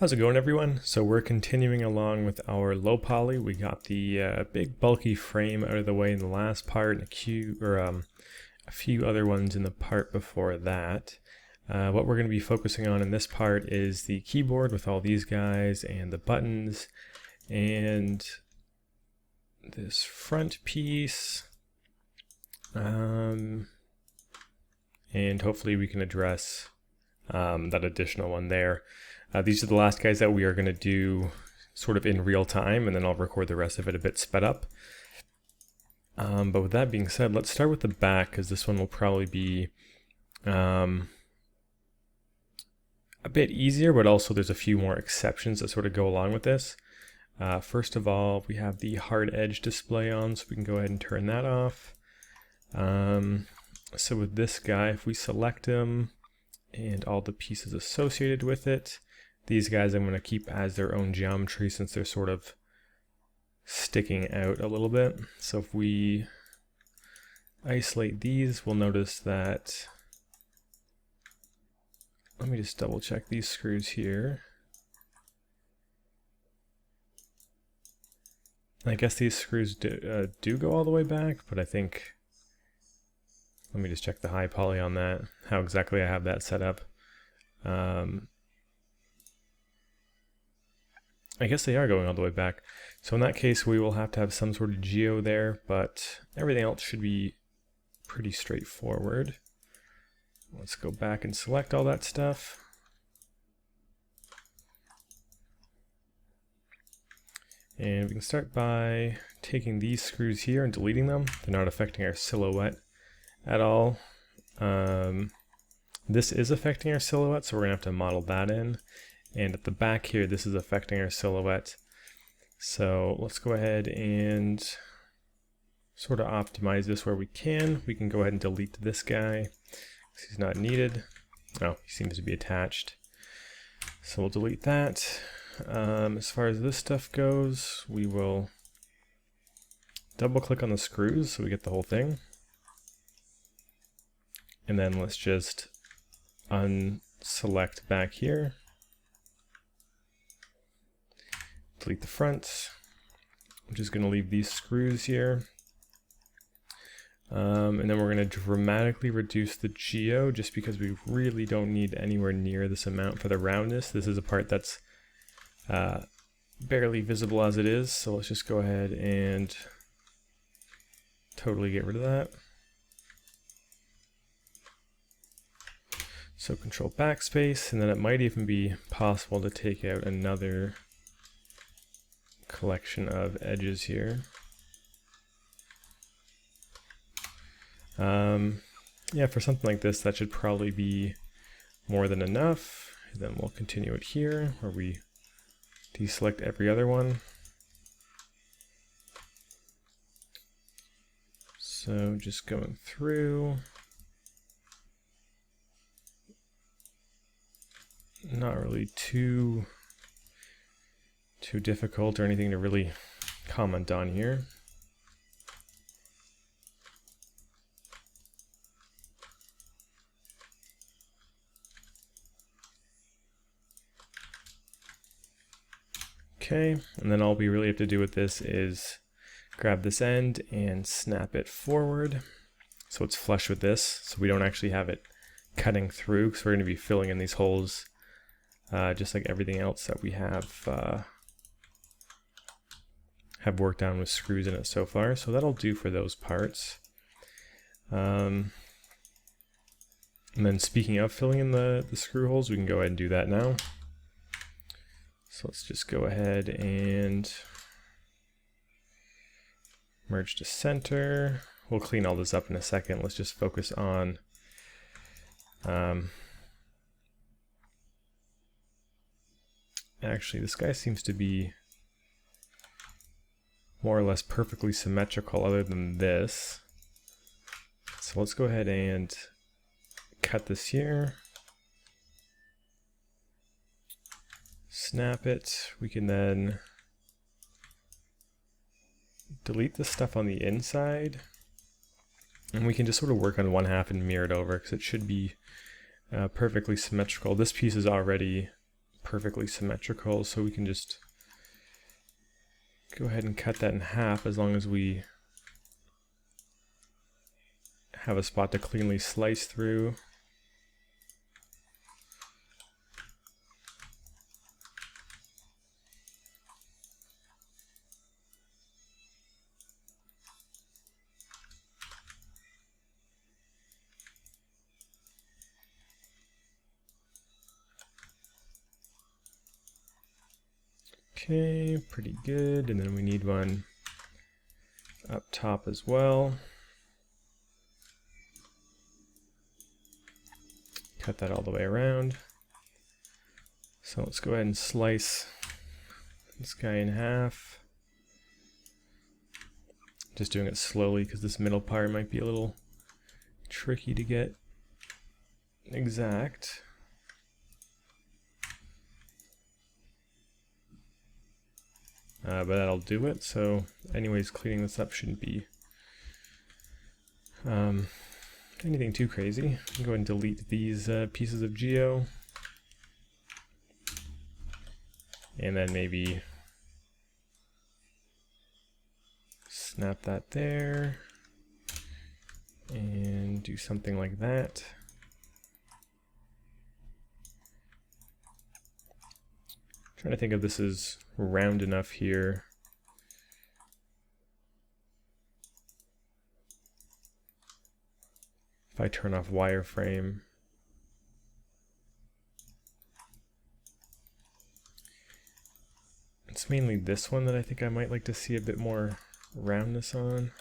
How's it going, everyone? So we're continuing along with our low poly. We got the big bulky frame out of the way in the last part, and a few other ones in the part before that. What we're going to be focusing on in this part is the keyboard with all these guys and the buttons and this front piece, and hopefully we can address that additional one there. These are the last guys that we are going to do sort of in real time, and then I'll record the rest of it a bit sped up. But with that being said, let's start with the back, because this one will probably be a bit easier, but also there's a few more exceptions that sort of go along with this. First of all, we have the hard edge display on, so we can go ahead and turn that off. So with this guy, if we select him and all the pieces associated with it, these guys I'm going to keep as their own geometry since they're sort of sticking out a little bit. So if we isolate these, we'll notice that, let me just double check these screws here. I guess these screws do go all the way back, but I think, let me just check the high poly on that, how exactly I have that set up. I guess they are going all the way back. So in that case, we will have to have some sort of geo there, but everything else should be pretty straightforward. Let's go back and select all that stuff. And we can start by taking these screws here and deleting them. They're not affecting our silhouette at all. This is affecting our silhouette, so we're gonna have to model that in. And at the back here, this is affecting our silhouette. So let's go ahead and sort of optimize this where we can. We can go ahead and delete this guy because he's not needed. Oh, he seems to be attached. So we'll delete that. As far as this stuff goes, we will double click on the screws so we get the whole thing. And then let's just unselect back here. Delete the front. I'm just going to leave these screws here. And then we're going to dramatically reduce the geo just because we really don't need anywhere near this amount for the roundness. This is a part that's barely visible as it is, so let's just go ahead and totally get rid of that. So control backspace, and then it might even be possible to take out another collection of edges here. Yeah, for something like this, that should probably be more than enough. And then we'll continue it here, where we deselect every other one. So just going through. Not really too difficult or anything to really comment on here. Okay, and then all we really have to do with this is grab this end and snap it forward so it's flush with this, so we don't actually have it cutting through, because we're going to be filling in these holes just like everything else that we have worked on with screws in it so far. So that'll do for those parts. And then speaking of filling in the screw holes, we can go ahead and do that now. So let's just go ahead and merge to center. We'll clean all this up in a second. Let's just focus on actually, this guy seems to be more or less perfectly symmetrical other than this. So let's go ahead and cut this here. Snap it. We can then delete the stuff on the inside. And we can just sort of work on one half and mirror it over because it should be perfectly symmetrical. This piece is already perfectly symmetrical, so we can just go ahead and cut that in half as long as we have a spot to cleanly slice through. Okay, pretty good. And then we need one up top as well. Cut that all the way around. So let's go ahead and slice this guy in half. Just doing it slowly because this middle part might be a little tricky to get exact. But that'll do it. So anyways, cleaning this up shouldn't be anything too crazy. I'm going to delete these pieces of geo. And then maybe snap that there. And do something like that. Trying to think if this is round enough here. If I turn off wireframe. It's mainly this one that I think I might like to see a bit more roundness on.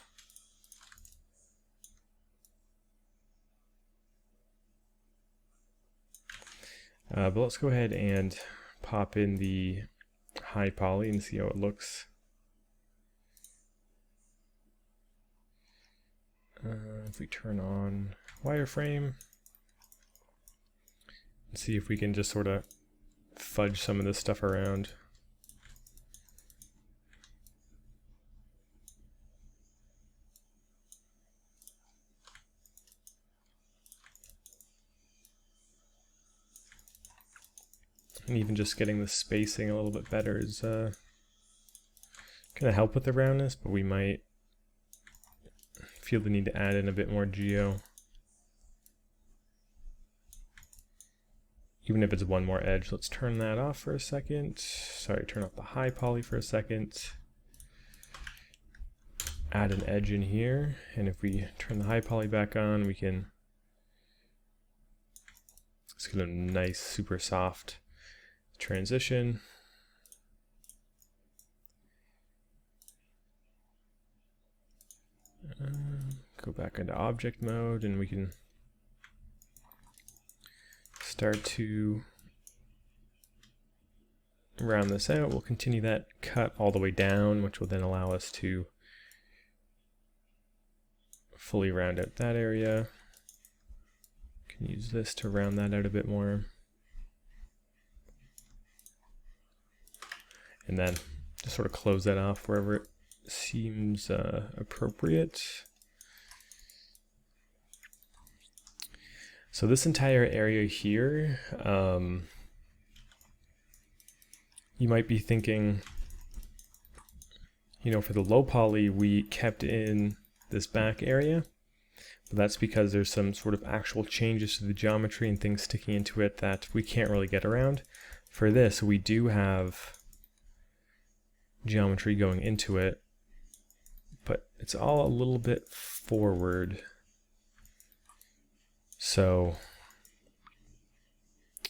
But let's go ahead and pop in the high poly and see how it looks. If we turn on wireframe and see if we can just sort of fudge some of this stuff around. And even just getting the spacing a little bit better is going to help with the roundness, but we might feel the need to add in a bit more geo. Even if it's one more edge. Let's turn that off for a second. Sorry, turn off the high poly for a second. Add an edge in here, and if we turn the high poly back on, we can just get a nice, super soft transition. Go back into object mode and we can start to round this out. We'll continue that cut all the way down, which will then allow us to fully round out that area. Can use this to round that out a bit more. And then just sort of close that off wherever it seems appropriate. So this entire area here, you might be thinking, you know, for the low poly we kept in this back area, but that's because there's some sort of actual changes to the geometry and things sticking into it that we can't really get around. For this, we do have geometry going into it, but it's all a little bit forward. So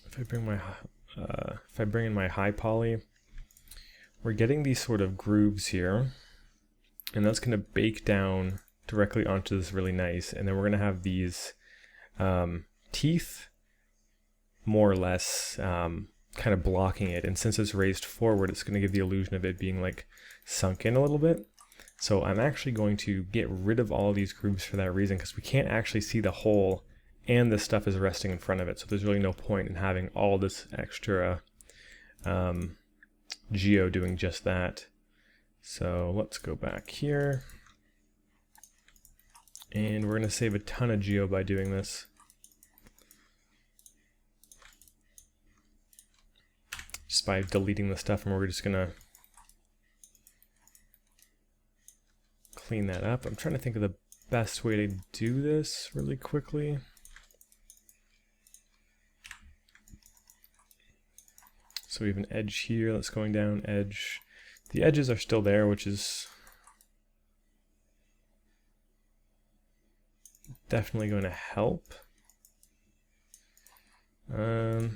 if I bring in my high poly, we're getting these sort of grooves here, and that's going to bake down directly onto this really nice, and then we're going to have these teeth more or less kind of blocking it, and since it's raised forward, it's going to give the illusion of it being like sunk in a little bit. So I'm actually going to get rid of all of these grooves for that reason, because we can't actually see the hole and this stuff is resting in front of it, so there's really no point in having all this extra geo doing just that. So let's go back here, and we're going to save a ton of geo by doing this. just by deleting the stuff, and we're just gonna clean that up. I'm trying to think of the best way to do this really quickly. So we have an edge here that's going down, edge. The edges are still there, which is definitely going to help. Let's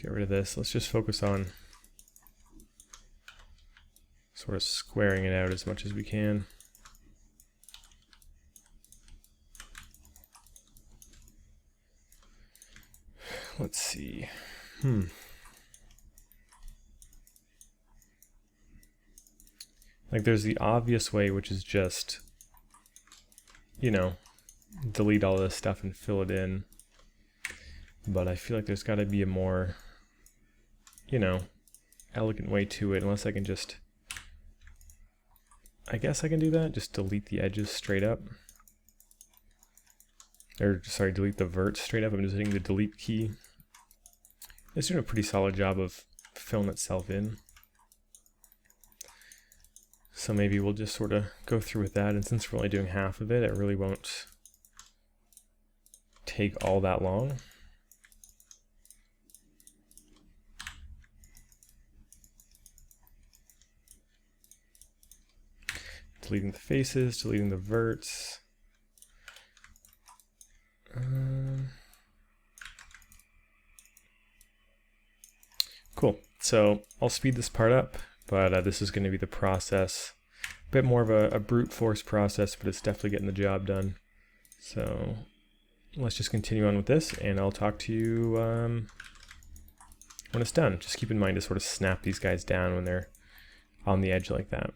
get rid of this. Let's just focus on sort of squaring it out as much as we can. Let's see. Like there's the obvious way, which is just, you know, delete all this stuff and fill it in. But I feel like there's got to be a more, you know, elegant way to it, unless I can just, I guess I can do that, just delete the edges straight up. Or sorry, delete the vert straight up. I'm just hitting the delete key. It's doing a pretty solid job of filling itself in. So maybe we'll just sort of go through with that, and since we're only doing half of it, it really won't take all that long. Deleting the faces, deleting the verts. Cool. So I'll speed this part up, but this is going to be the process. A bit more of a brute force process, but it's definitely getting the job done. So let's just continue on with this, and I'll talk to you when it's done. Just keep in mind to sort of snap these guys down when they're on the edge like that.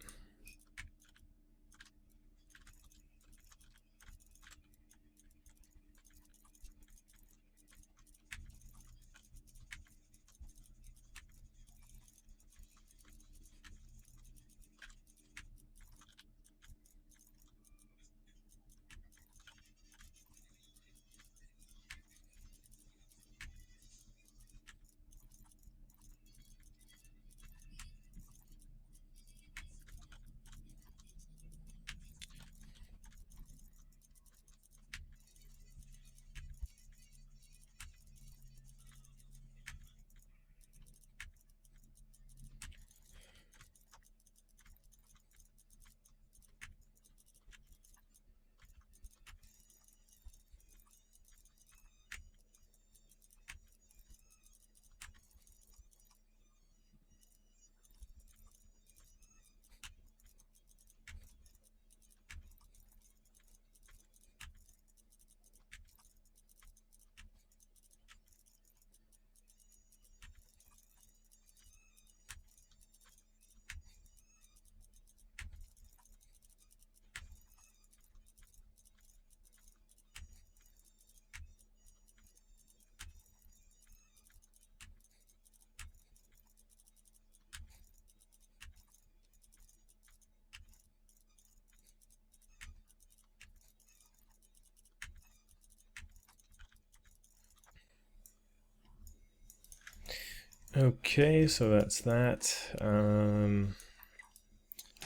Okay, so that's that. We're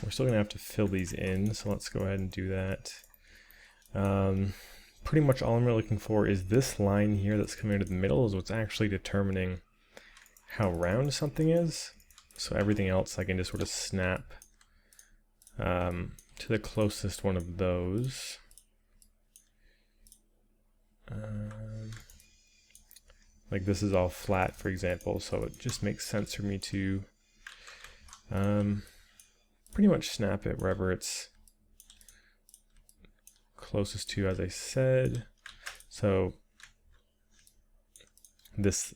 still going to have to fill these in, so let's go ahead and do that. Pretty much all I'm really looking for is this line here that's coming into the middle is what's actually determining how round something is. So everything else I can just sort of snap to the closest one of those. Like this is all flat, for example, so it just makes sense for me to pretty much snap it wherever it's closest to, as I said. So this,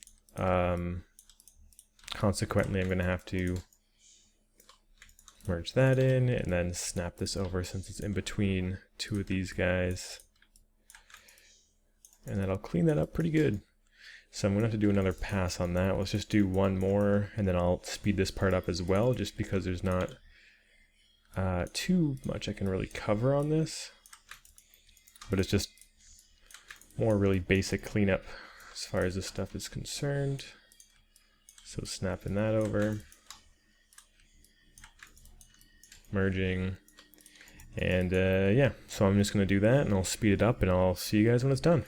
consequently, I'm going to have to merge that in and then snap this over since it's in between two of these guys. And that'll clean that up pretty good. So I'm going to have to do another pass on that. Let's just do one more, and then I'll speed this part up as well, just because there's not too much I can really cover on this. But it's just more really basic cleanup as far as this stuff is concerned. So snapping that over, merging, and yeah, so I'm just going to do that, and I'll speed it up, and I'll see you guys when it's done.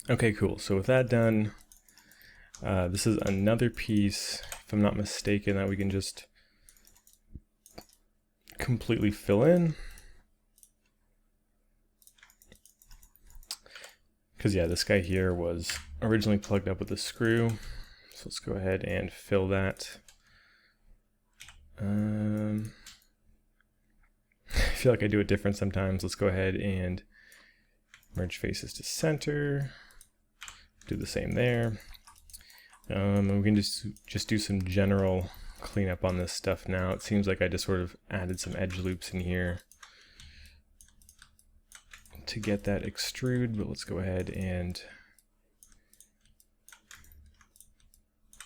Okay, cool. So with that done, this is another piece, if I'm not mistaken, that we can just completely fill in. Because yeah, this guy here was originally plugged up with a screw. So let's go ahead and fill that. I feel like I do it different sometimes. Let's go ahead and merge faces to center. Do the same there. And we can just do some general cleanup on this stuff now. It seems like I just sort of added some edge loops in here to get that extrude, but let's go ahead and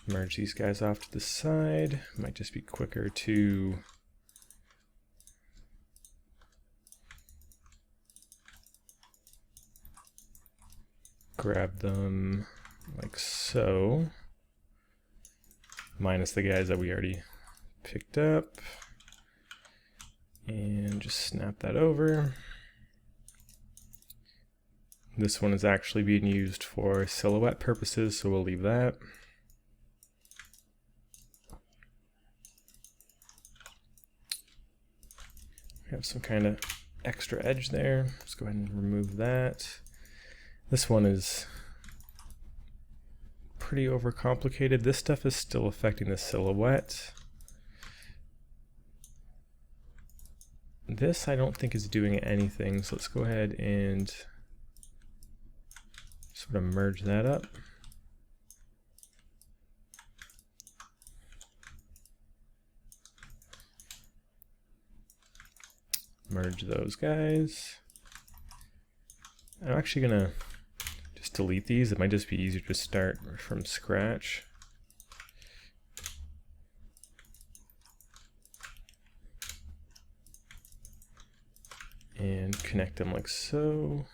merge these guys off to the side. Might just be quicker to grab them like so, minus the guys that we already picked up, and just snap that over. This one is actually being used for silhouette purposes, so we'll leave that. We have some kind of extra edge there. Let's go ahead and remove that. This one is pretty overcomplicated. This stuff is still affecting the silhouette. This I don't think is doing anything, so let's go ahead and sort of merge that up. Merge those guys. I'm actually gonna just delete these. It might just be easier to start from scratch. And connect them like so.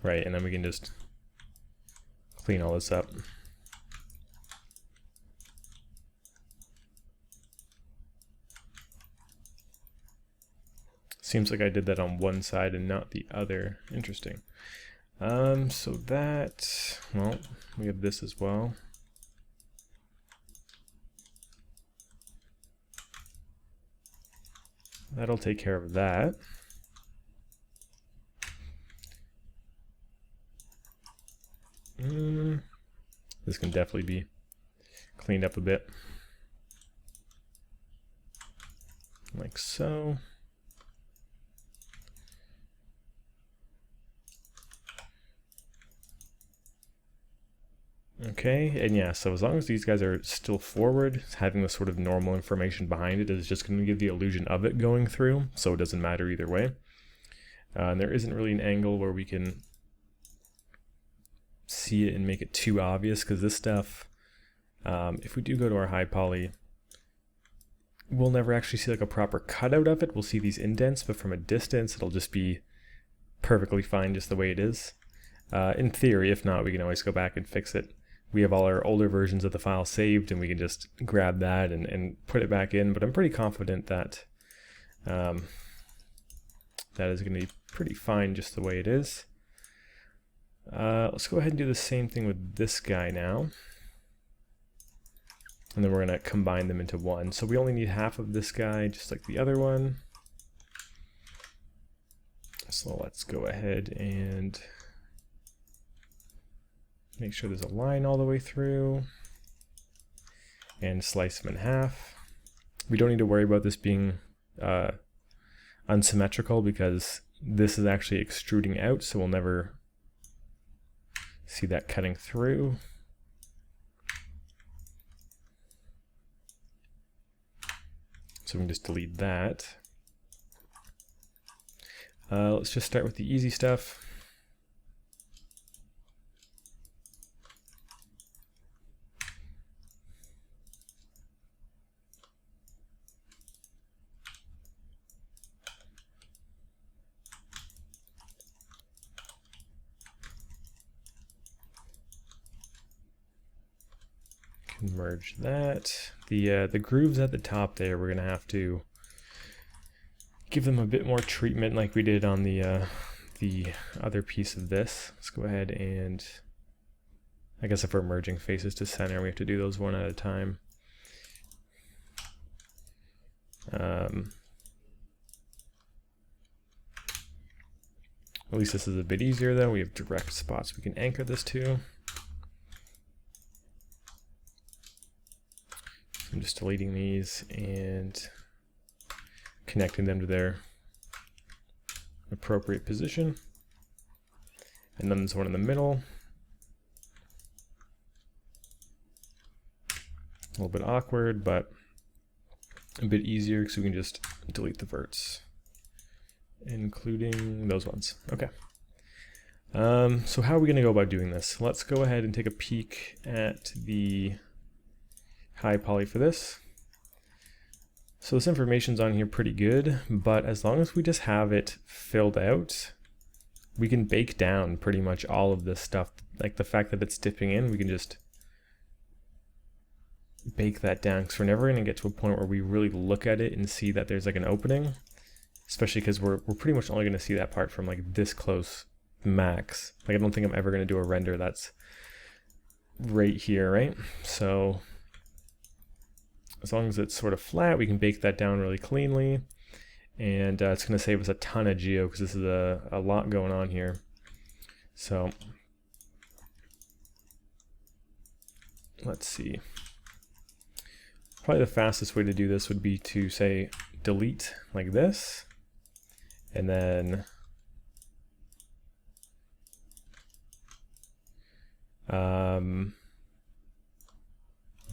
Right, and then we can just clean all this up. Seems like I did that on one side and not the other. Interesting. So that, well, we have this as well. That'll take care of that. This can definitely be cleaned up a bit. Like so. Okay, and yeah, so as long as these guys are still forward, having the sort of normal information behind it is just going to give the illusion of it going through, so it doesn't matter either way. And there isn't really an angle where we can see it and make it too obvious, because this stuff, if we do go to our high poly, we'll never actually see like a proper cutout of it. We'll see these indents, but from a distance it'll just be perfectly fine just the way it is. In theory, if not, we can always go back and fix it. We have all our older versions of the file saved, and we can just grab that and put it back in, but I'm pretty confident that that is going to be pretty fine just the way it is. Let's go ahead and do the same thing with this guy now. And then we're going to combine them into one. So we only need half of this guy, just like the other one. So let's go ahead and make sure there's a line all the way through. And slice them in half. We don't need to worry about this being unsymmetrical because this is actually extruding out, so we'll never see that cutting through. So we can just delete that. Let's just start with the easy stuff. Merge that. The grooves at the top there, we're gonna have to give them a bit more treatment like we did on the other piece of this. Let's go ahead and, I guess if we're merging faces to center, we have to do those one at a time. At least this is a bit easier though. We have direct spots we can anchor this to. I'm just deleting these and connecting them to their appropriate position. And then there's one in the middle. A little bit awkward, but a bit easier because we can just delete the verts, including those ones. Okay. So how are we going to go about doing this? Let's go ahead and take a peek at the high poly for this. So this information's on here pretty good, but as long as we just have it filled out, we can bake down pretty much all of this stuff. Like the fact that it's dipping in, we can just bake that down because we're never going to get to a point where we really look at it and see that there's like an opening, especially because we're pretty much only going to see that part from like this close max. Like I don't think I'm ever going to do a render that's right here, right? So as long as it's sort of flat, we can bake that down really cleanly, and it's going to save us a ton of geo because this is a lot going on here. So let's see. Probably the fastest way to do this would be to say delete like this, and then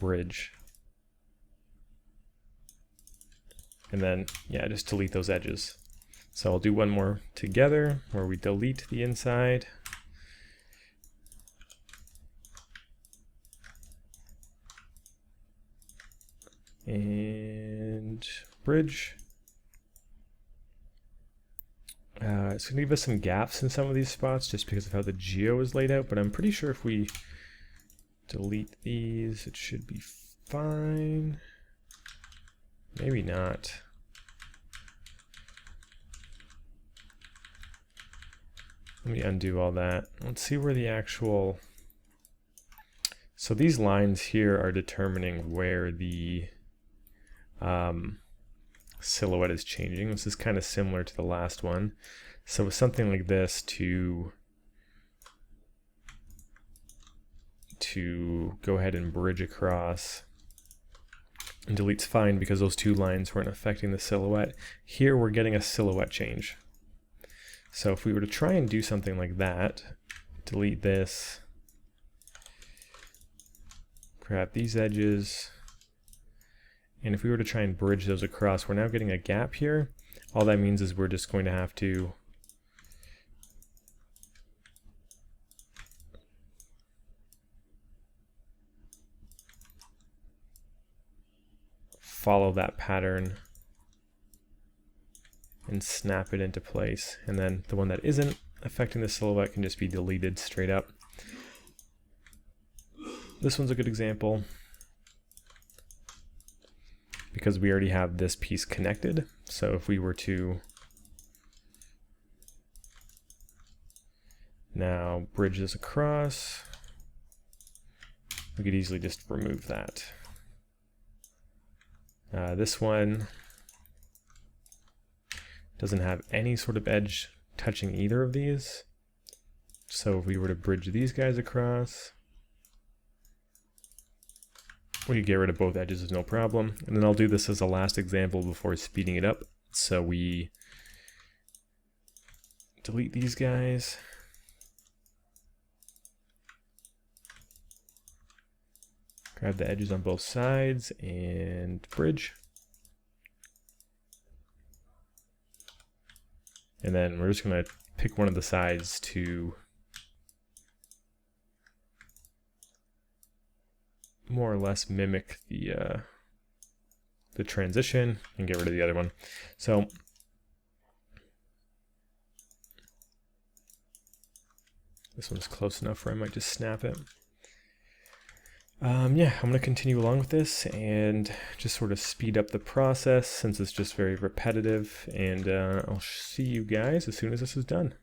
bridge. And then, yeah, just delete those edges. So I'll do one more together where we delete the inside. And bridge. It's going to give us some gaps in some of these spots just because of how the geo is laid out, but I'm pretty sure if we delete these, it should be fine. Maybe not. Let me undo all that. Let's see where the actual... So these lines here are determining where the silhouette is changing. This is kind of similar to the last one. So with something like this, to go ahead and bridge across, and delete's fine because those two lines weren't affecting the silhouette. Here we're getting a silhouette change. So if we were to try and do something like that, delete this, grab these edges, and if we were to try and bridge those across, we're now getting a gap here. All that means is we're just going to have to follow that pattern and snap it into place, and then the one that isn't affecting the silhouette can just be deleted straight up. This one's a good example because we already have this piece connected. So if we were to Now bridge this across. We could easily just remove that. This one doesn't have any sort of edge touching either of these. So if we were to bridge these guys across, we could get rid of both edges, no problem. And then I'll do this as a last example before speeding it up. So we delete these guys. Grab the edges on both sides and bridge. And then we're just going to pick one of the sides to more or less mimic the transition and get rid of the other one. So this one's close enough where I might just snap it. Yeah, I'm going to continue along with this and just sort of speed up the process since it's just very repetitive, and I'll see you guys as soon as this is done.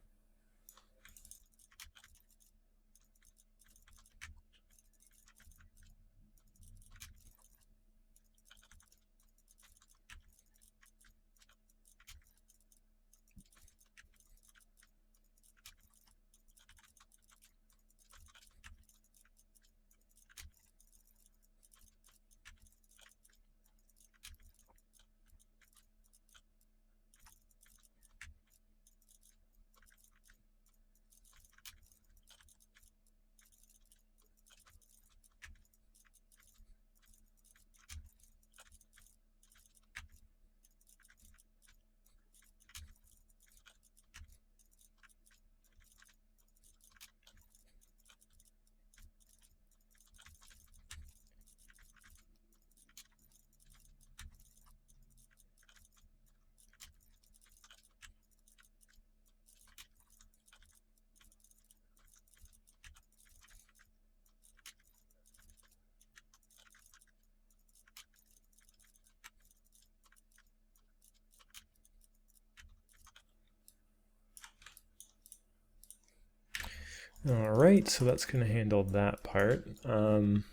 Alright, so that's going to handle that part. One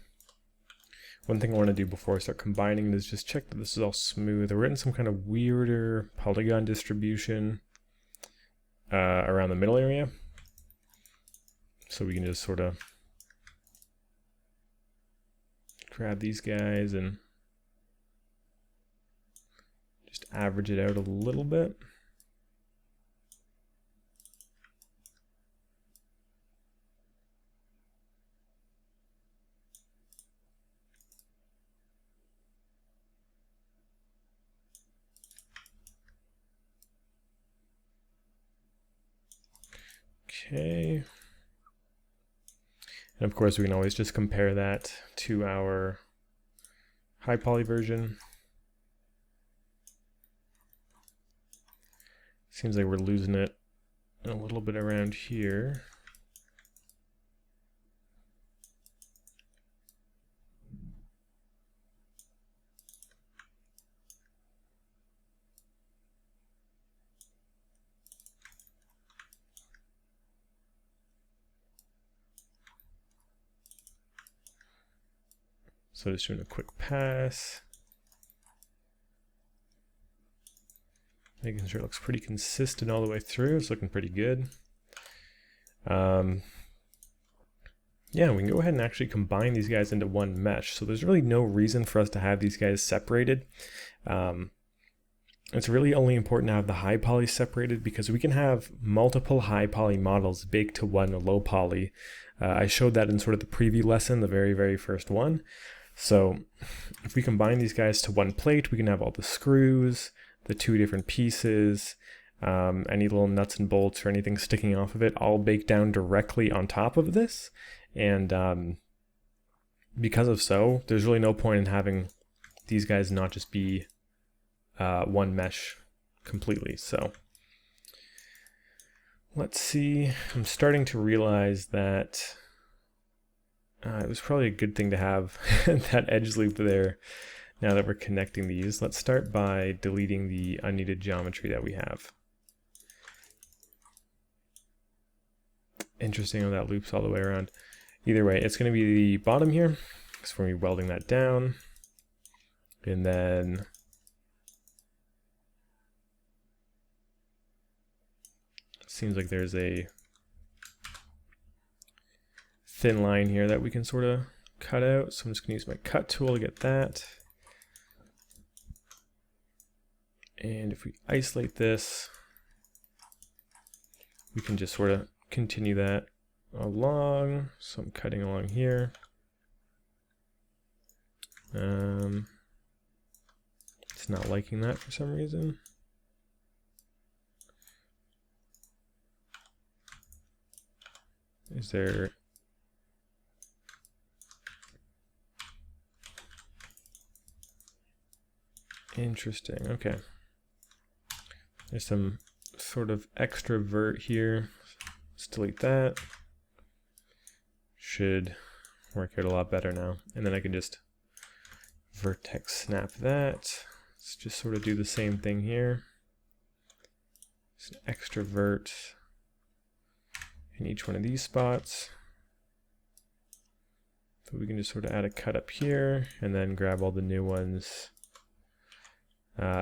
thing I want to do before I start combining is just check that this is all smooth. We're in some kind of weirder polygon distribution around the middle area. So we can just sort of grab these guys and just average it out a little bit. Okay, and of course we can always just compare that to our high poly version. Seems like we're losing it a little bit around here. So just doing a quick pass, making sure it looks pretty consistent all the way through. It's looking pretty good. Yeah, we can go ahead and actually combine these guys into one mesh. So there's really no reason for us to have these guys separated. It's really only important to have the high poly separated because we can have multiple high poly models baked to one low poly. I showed that in sort of the preview lesson, the very first one. So if we combine these guys to one plate, we can have all the screws, the two different pieces, any little nuts and bolts or anything sticking off of it, all baked down directly on top of this. And because of so, there's really no point in having these guys not just be one mesh completely. So let's see, I'm starting to realize that it was probably a good thing to have that edge loop there now that we're connecting these. Let's start by deleting the unneeded geometry that we have. Interesting how that loops all the way around. Either way, it's going to be the bottom here. So we're going to be welding that down. And then it seems like there's a thin line here that we can sort of cut out. So I'm just going to use my cut tool to get that. And if we isolate this, we can just sort of continue that along. So I'm cutting along here. It's not liking that for some reason. Is there... Interesting, okay. There's some sort of extra vert here. Let's delete that. Should work out a lot better now. And then I can just vertex snap that. Let's just sort of do the same thing here. Just an extra vert in each one of these spots. So we can just sort of add a cut up here and then grab all the new ones,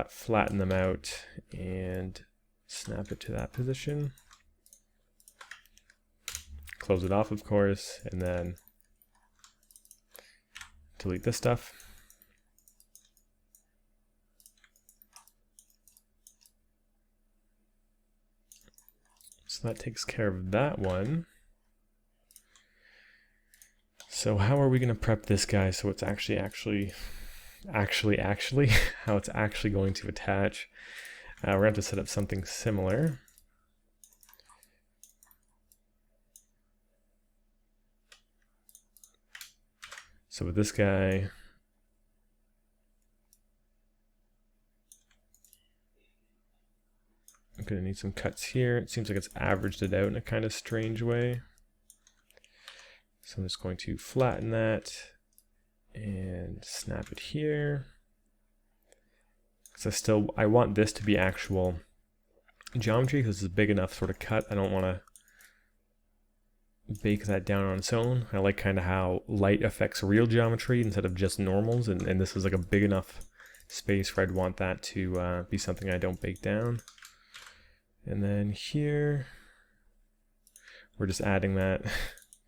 flatten them out and snap it to that position. Close it off, of course, and then delete this stuff. So that takes care of that one. So how are we going to prep this guy so it's actually how it's actually going to attach? We're going to have to set up something similar. So with this guy, I'm going to need some cuts here. It seems like it's averaged it out in a kind of strange way. So I'm just going to flatten that and snap it here. So I want this to be actual geometry because it's a big enough sort of cut. I don't want to bake that down on its own. I like kind of how light affects real geometry instead of just normals, and this is like a big enough space where I'd want that to be something I don't bake down. And then here, we're just adding that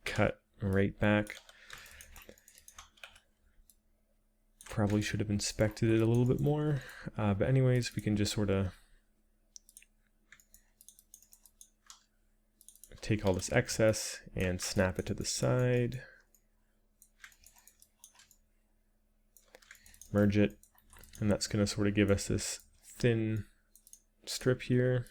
cut right back. Probably should have inspected it a little bit more, but anyways, we can just sort of take all this excess and snap it to the side, merge it, and that's going to sort of give us this thin strip here.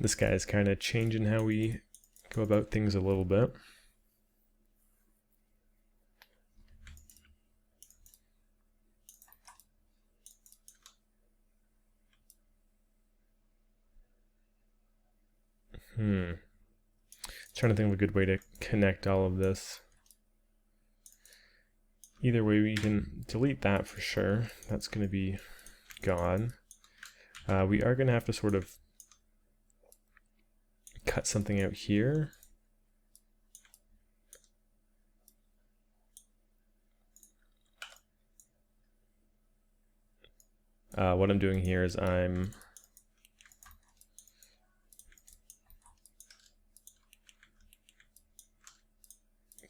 This guy is kind of changing how we go about things a little bit. Trying to think of a good way to connect all of this. Either way, we can delete that for sure. That's going to be gone. We are going to have to sort of cut something out here. What I'm doing here is I'm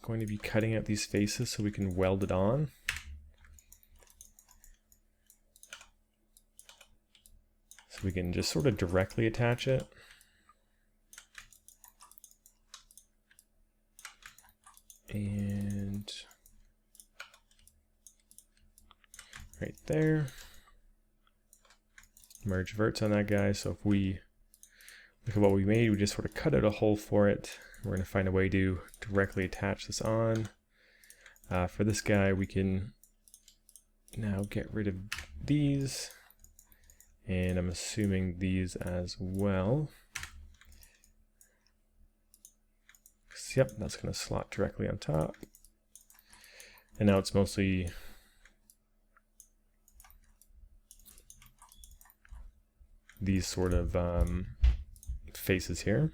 going to be cutting out these faces so we can weld it on. So we can just sort of directly attach it. And right there. Merge verts on that guy. So if we look at what we made, we just sort of cut out a hole for it We're going to find a way to directly attach this on. For this guy, we can now get rid of these, and I'm assuming these as well. Yep, that's going to slot directly on top. And now it's mostly these sort of faces here.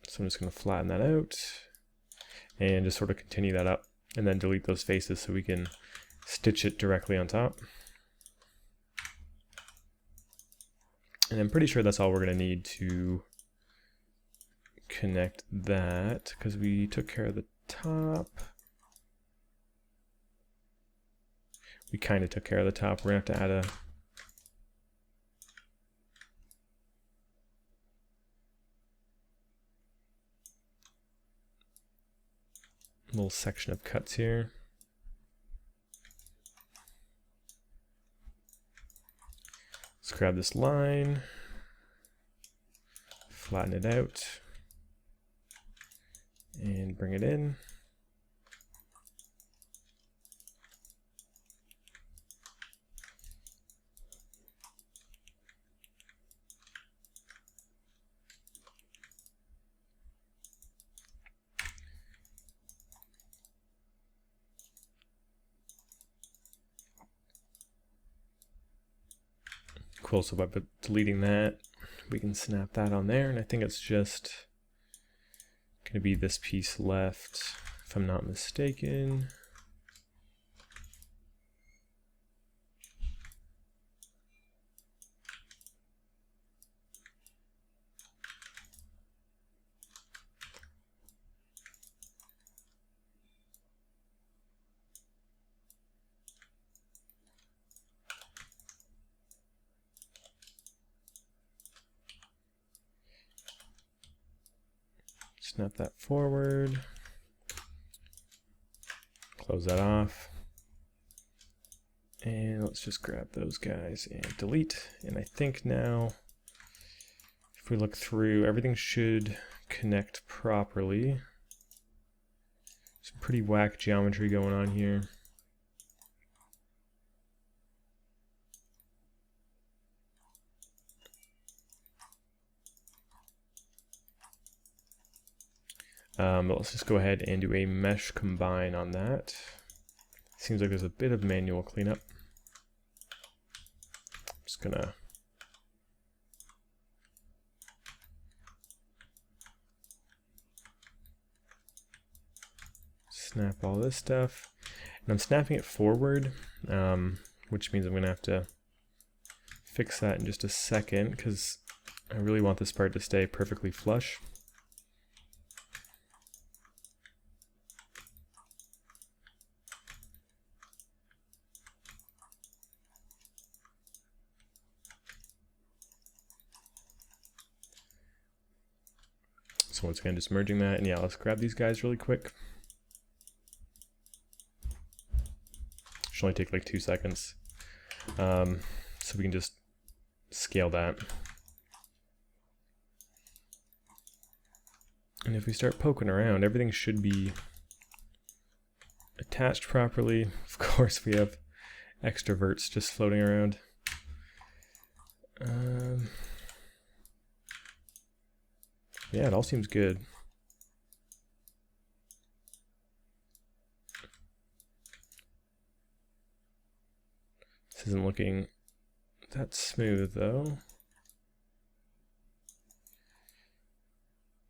So I'm just going to flatten that out and just sort of continue that up and then delete those faces so we can stitch it directly on top. And I'm pretty sure that's all we're going to need to connect that, because we took care of the top. We kind of took care of the top. We're going to have to add a little section of cuts here. Let's grab this line, flatten it out, and bring it in. Cool, so by deleting that, we can snap that on there, and I think it's just going to be this piece left, if I'm not mistaken. Snap that forward, close that off, and let's just grab those guys and delete. And I think now, if we look through, everything should connect properly. Some pretty whack geometry going on here. But let's just go ahead and do a mesh combine on that. Seems like there's a bit of manual cleanup. I'm just gonna snap all this stuff, and I'm snapping it forward, which means I'm gonna have to fix that in just a second because I really want this part to stay perfectly flush. So once again, just merging that, and yeah, let's grab these guys really quick. Should only take like 2 seconds. So we can just scale that. And if we start poking around, everything should be attached properly. Of course, we have extra verts just floating around. Yeah, it all seems good. This isn't looking that smooth though.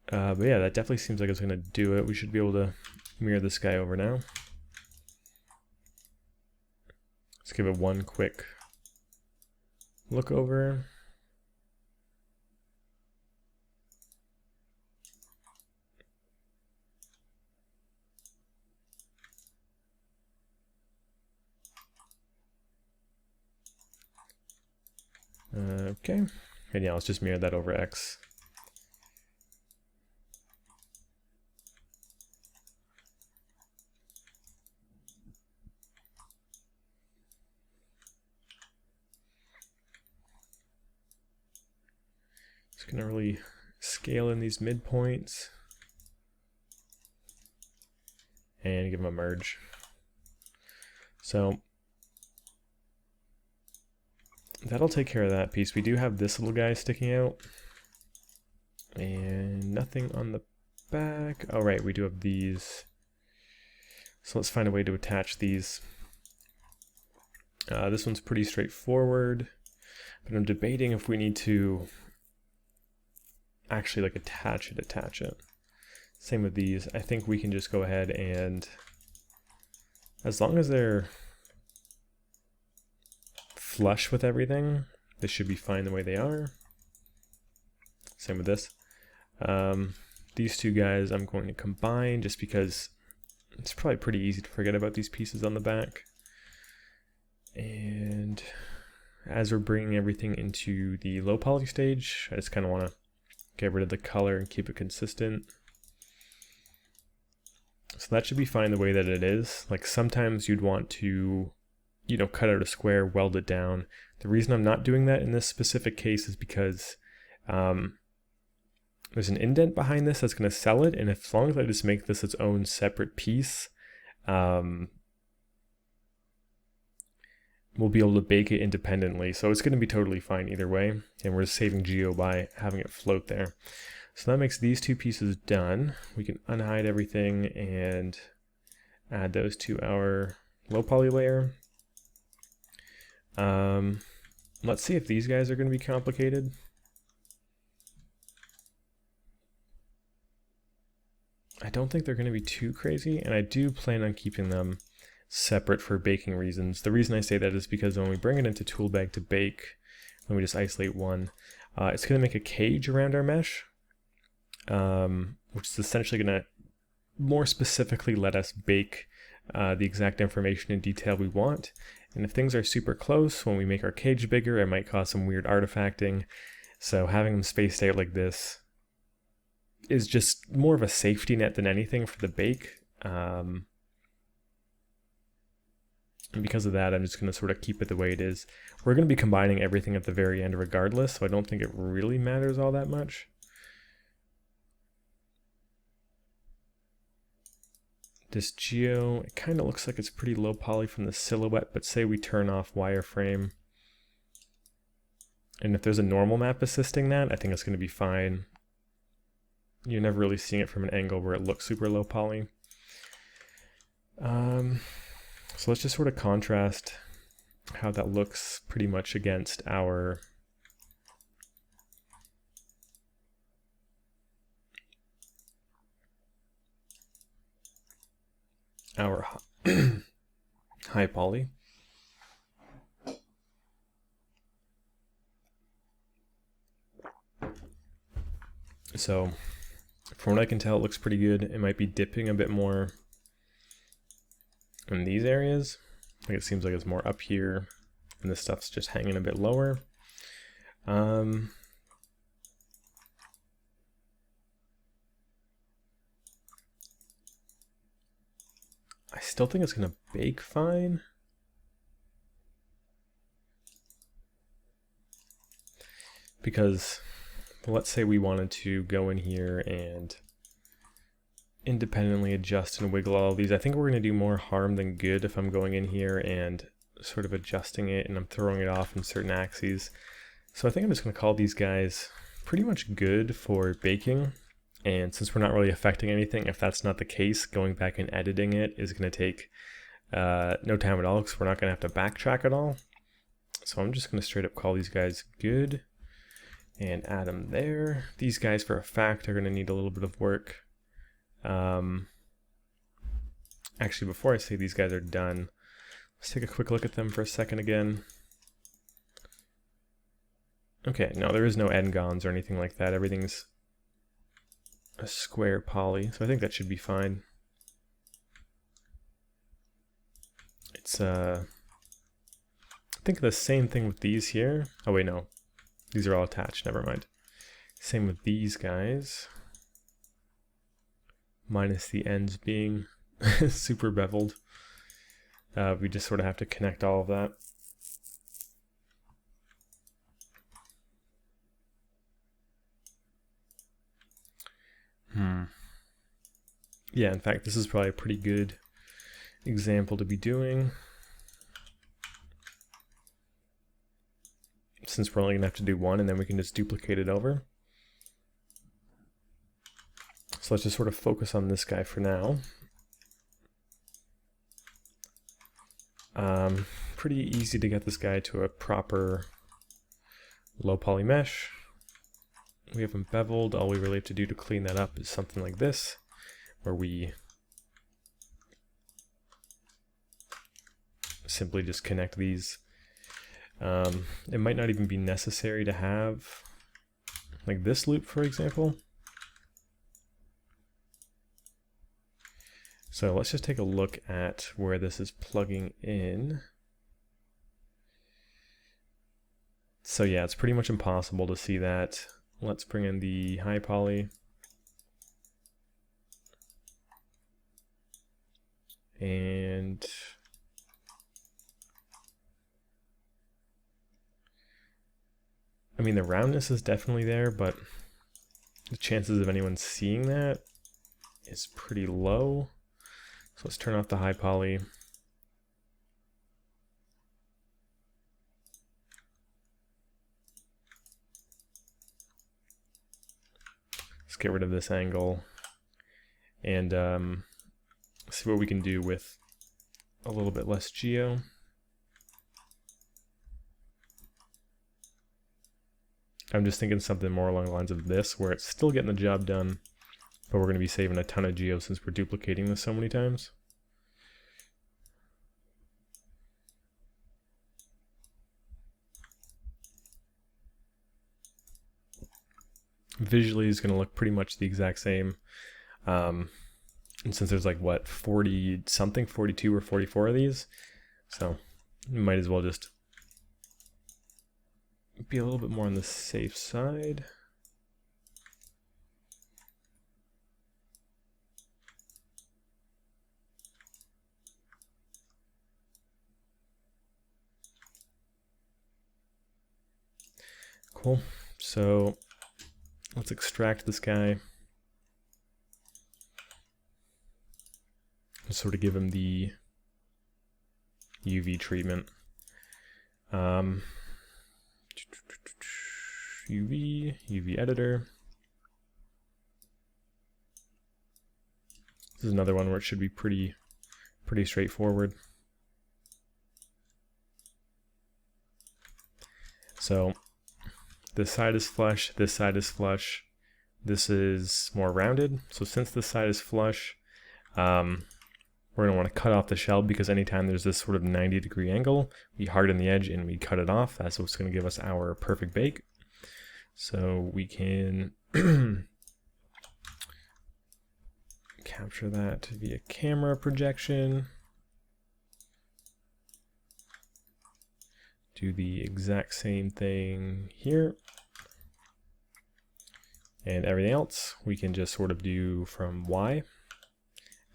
But yeah, that definitely seems like it's going to do it. We should be able to mirror this guy over now. Let's give it one quick look over. Okay, and yeah, let's just mirror that over X. Just gonna really scale in these midpoints and give them a merge. So that'll take care of that piece. We do have this little guy sticking out and nothing on the back. Oh right, we do have these. So let's find a way to attach these. This one's pretty straightforward, but I'm debating if we need to actually like attach it. Same with these. I think we can just go ahead and, as long as they're flush with everything, they should be fine the way they are. Same with this. These two guys I'm going to combine just because it's probably pretty easy to forget about these pieces on the back. And as we're bringing everything into the low poly stage, I just kind of want to get rid of the color and keep it consistent. So that should be fine the way that it is. Like sometimes you'd want to, you know, cut out a square, weld it down. The reason I'm not doing that in this specific case is because there's an indent behind this that's going to sell it, and as long as I just make this its own separate piece, we'll be able to bake it independently. So it's going to be totally fine either way, and we're just saving geo by having it float there. So that makes these two pieces done. We can unhide everything and add those to our low poly layer. Let's see if these guys are going to be complicated. I don't think they're going to be too crazy, and I do plan on keeping them separate for baking reasons. The reason I say that is because when we bring it into toolbag to bake, let me just isolate one, it's going to make a cage around our mesh, which is essentially going to more specifically let us bake the exact information and detail we want. And if things are super close, when we make our cage bigger, it might cause some weird artifacting. So having them spaced out like this is just more of a safety net than anything for the bake. And because of that, I'm just going to sort of keep it the way it is. We're going to be combining everything at the very end regardless, so I don't think it really matters all that much. This geo, it kind of looks like it's pretty low poly from the silhouette, but say we turn off wireframe. And if there's a normal map assisting that, I think it's going to be fine. You're never really seeing it from an angle where it looks super low poly. So let's just sort of contrast how that looks pretty much against our high poly. So from what I can tell, it looks pretty good. It might be dipping a bit more in these areas. Like it seems like it's more up here and this stuff's just hanging a bit lower. I still think it's gonna bake fine. Because let's say we wanted to go in here and independently adjust and wiggle all of these. I think we're going to do more harm than good if I'm going in here and sort of adjusting it and I'm throwing it off in certain axes. So I think I'm just going to call these guys pretty much good for baking. And since we're not really affecting anything, if that's not the case, going back and editing it is going to take no time at all because we're not going to have to backtrack at all. So I'm just going to straight up call these guys good and add them there. These guys for a fact are going to need a little bit of work. Actually, before I say these guys are done, let's take a quick look at them for a second again. Okay, no, there is no n-gons or anything like that. Everything's a square poly, so I think that should be fine. It's I think the same thing with these here. Oh wait, no. These are all attached, never mind. Same with these guys. Minus the ends being super beveled. We just sort of have to connect all of that. Yeah, in fact, this is probably a pretty good example to be doing, since we're only gonna have to do one and then we can just duplicate it over. So let's just sort of focus on this guy for now. Pretty easy to get this guy to a proper low poly mesh. We have him beveled. All we really have to do to clean that up is something like this, where we simply just connect these. It might not even be necessary to have like this loop, for example. So let's just take a look at where this is plugging in. So yeah, it's pretty much impossible to see that. Let's bring in the high poly. And I mean, the roundness is definitely there, but the chances of anyone seeing that is pretty low. So let's turn off the high poly. Let's get rid of this angle and see what we can do with a little bit less geo. I'm just thinking something more along the lines of this, where it's still getting the job done, but we're going to be saving a ton of geo since we're duplicating this so many times. Visually is going to look pretty much the exact same. And since there's like, what, 40 something, 42 or 44 of these, so you might as well just be a little bit more on the safe side. Cool. So let's extract this guy. Just sort of give him the UV treatment. UV editor. This is another one where it should be pretty straightforward. So this side is flush, this side is flush, this is more rounded. So since this side is flush, we're going to want to cut off the shell, because anytime there's this sort of 90-degree angle, we harden the edge and we cut it off. That's what's going to give us our perfect bake. So we can capture that via camera projection. Do the exact same thing here. And everything else we can just sort of do from Y.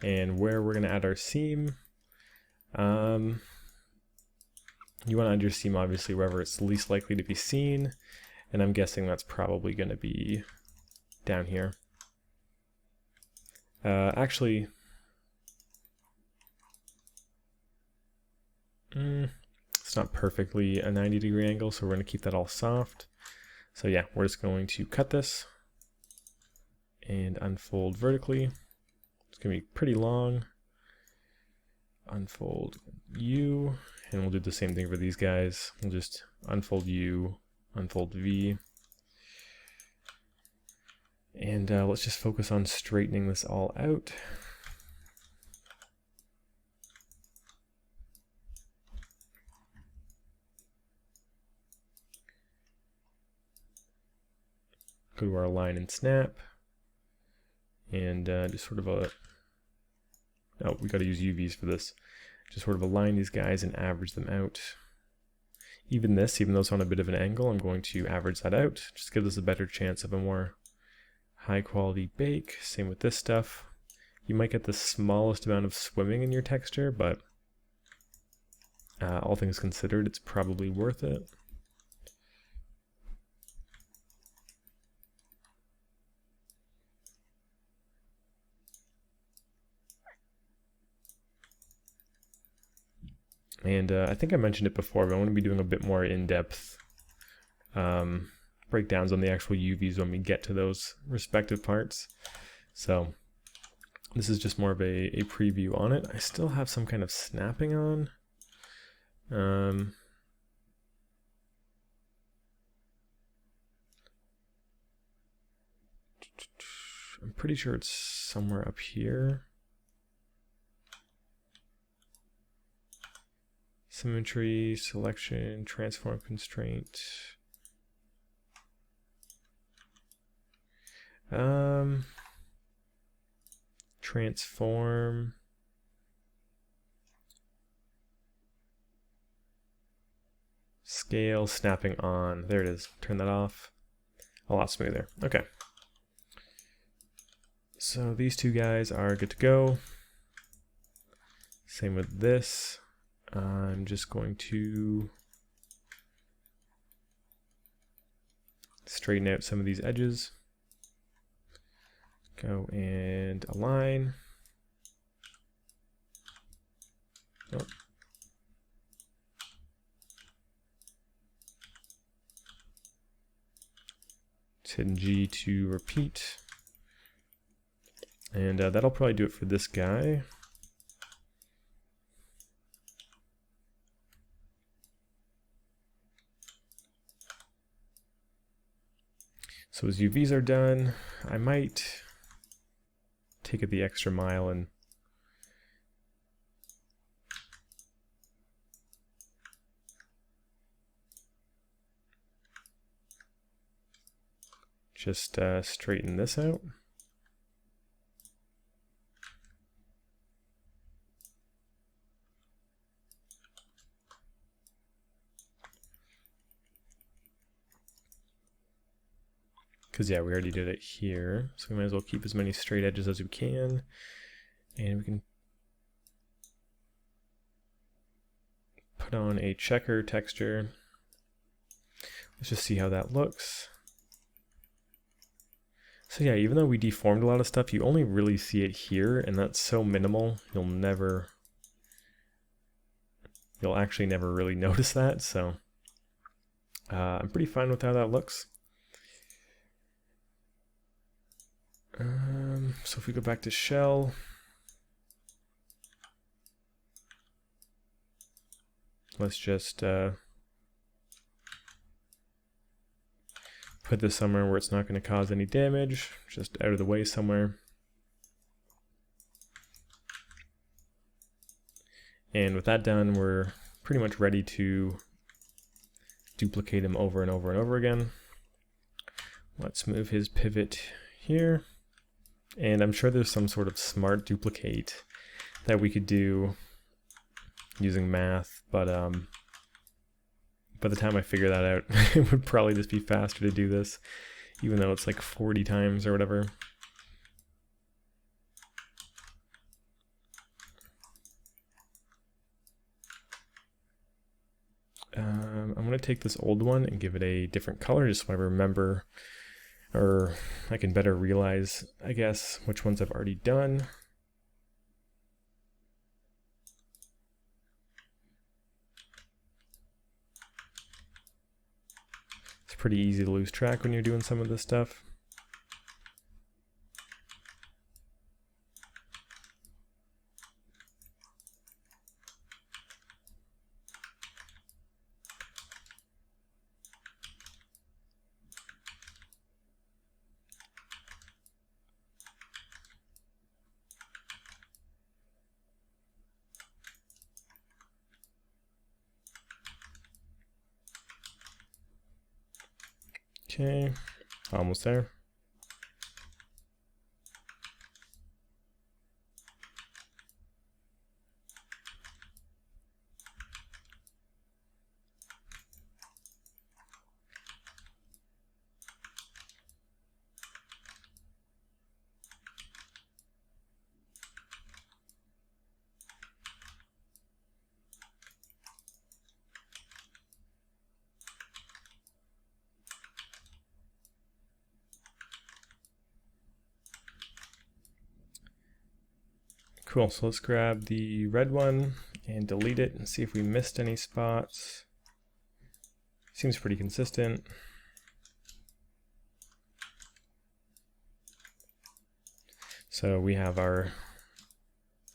And where we're going to add our seam, you want to add your seam obviously wherever it's least likely to be seen, and I'm guessing that's probably going to be down here. Actually, it's not perfectly a 90-degree angle, so we're going to keep that all soft. So yeah, we're just going to cut this and unfold vertically. It's going to be pretty long. Unfold U, and we'll do the same thing for these guys. We'll just unfold U, unfold V. And let's just focus on straightening this all out. Go to our line and snap. And just sort of oh, we got to use UVs for this. Just sort of align these guys and average them out. Even though it's on a bit of an angle, I'm going to average that out. Just gives us a better chance of a more high quality bake. Same with this stuff. You might get the smallest amount of swimming in your texture, but all things considered, it's probably worth it. And I think I mentioned it before, but I want to be doing a bit more in-depth breakdowns on the actual UVs when we get to those respective parts. So this is just more of a preview on it. I still have some kind of snapping on. I'm pretty sure it's somewhere up here. Symmetry, selection, transform constraint. Transform. Scale, snapping on. There it is. Turn that off. A lot smoother. Okay. So these two guys are good to go. Same with this. I'm just going to straighten out some of these edges. Go and align. Oh. Hit G to repeat. And that'll probably do it for this guy. So his UVs are done. I might take it the extra mile and just straighten this out. Because yeah, we already did it here, so we might as well keep as many straight edges as we can, and we can put on a checker texture. Let's just see how that looks. So yeah, even though we deformed a lot of stuff, you only really see it here, and that's so minimal, you'll actually never really notice that, so I'm pretty fine with how that looks. So if we go back to shell, let's just put this somewhere where it's not going to cause any damage, just out of the way somewhere. And with that done, we're pretty much ready to duplicate him over and over and over again. Let's move his pivot here. And I'm sure there's some sort of smart duplicate that we could do using math, but by the time I figure that out, it would probably just be faster to do this, even though it's like 40 times or whatever. I'm going to take this old one and give it a different color just so I remember, or I can better realize, I guess, which ones I've already done. It's pretty easy to lose track when you're doing some of this stuff. Okay, almost there. Cool, so let's grab the red one and delete it and see if we missed any spots. Seems pretty consistent. So we have our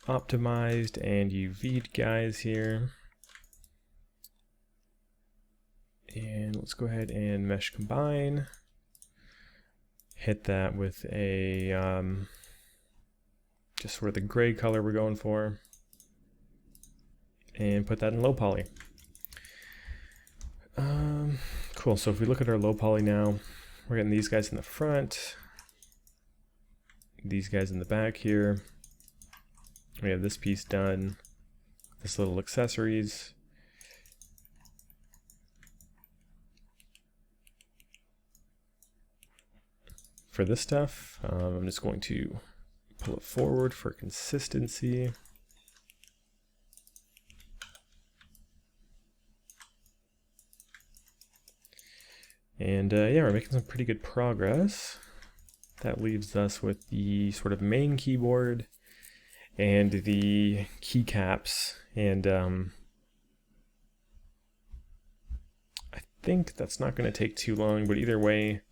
optimized and UV'd guys here. And let's go ahead and mesh combine. Hit that with a just sort of the gray color we're going for, and put that in low poly. Cool. So if we look at our low poly now, we're getting these guys in the front, these guys in the back here. We have this piece done, this little accessories. For this stuff, I'm just going to pull it forward for consistency. And yeah, we're making some pretty good progress. That leaves us with the sort of main keyboard and the keycaps. And I think that's not going to take too long, but either way,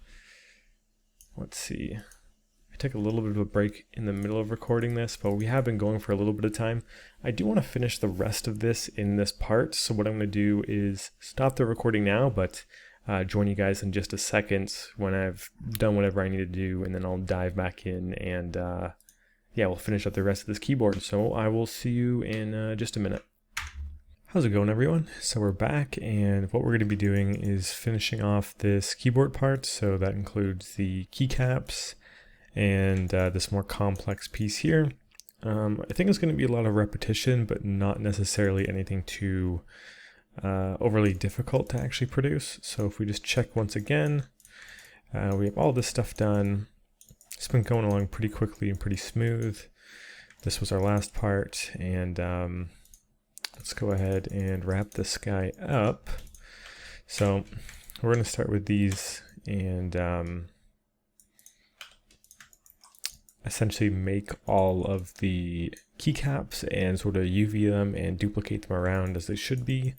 let's see. I took a little bit of a break in the middle of recording this, but we have been going for a little bit of time. I do want to finish the rest of this in this part, so what I'm going to do is stop the recording now, but join you guys in just a second when I've done whatever I need to do, and then I'll dive back in and yeah, we'll finish up the rest of this keyboard. So I will see you in just a minute. How's it going, everyone? So we're back, and what we're going to be doing is finishing off this keyboard part. So that includes the keycaps and this more complex piece here. I think it's going to be a lot of repetition, but not necessarily anything too overly difficult to actually produce. So if we just check once again, we have all this stuff done. It's been going along pretty quickly and pretty smooth. This was our last part, and let's go ahead and wrap this guy up. So we're going to start with these and essentially make all of the keycaps and sort of UV them and duplicate them around as they should be.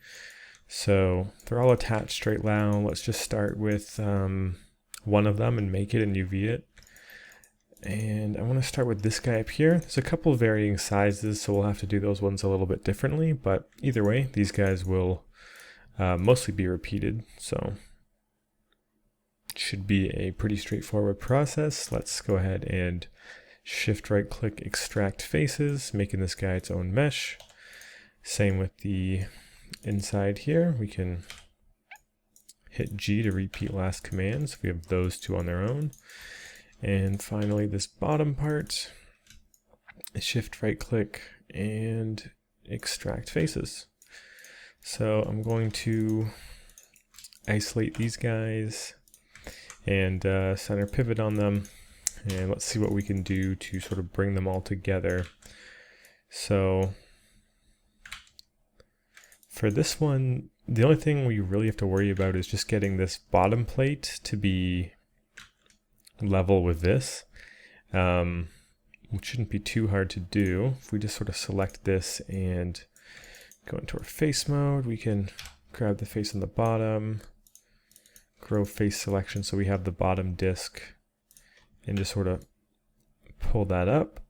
So they're all attached straight now. Let's just start with one of them and make it and UV it. And I want to start with this guy up here. There's a couple of varying sizes, so we'll have to do those ones a little bit differently, but either way, these guys will mostly be repeated, so it should be a pretty straightforward process. Let's go ahead and shift right click extract faces, making this guy its own mesh. Same with the inside here. We can hit G to repeat last commands. We have those two on their own. And finally, this bottom part, shift right click and extract faces. So I'm going to isolate these guys and center pivot on them. And let's see what we can do to sort of bring them all together. So for this one, the only thing we really have to worry about is just getting this bottom plate to be level with this, which shouldn't be too hard to do. If we just sort of select this and go into our face mode, we can grab the face on the bottom, grow face selection so we have the bottom disk, and just sort of pull that up.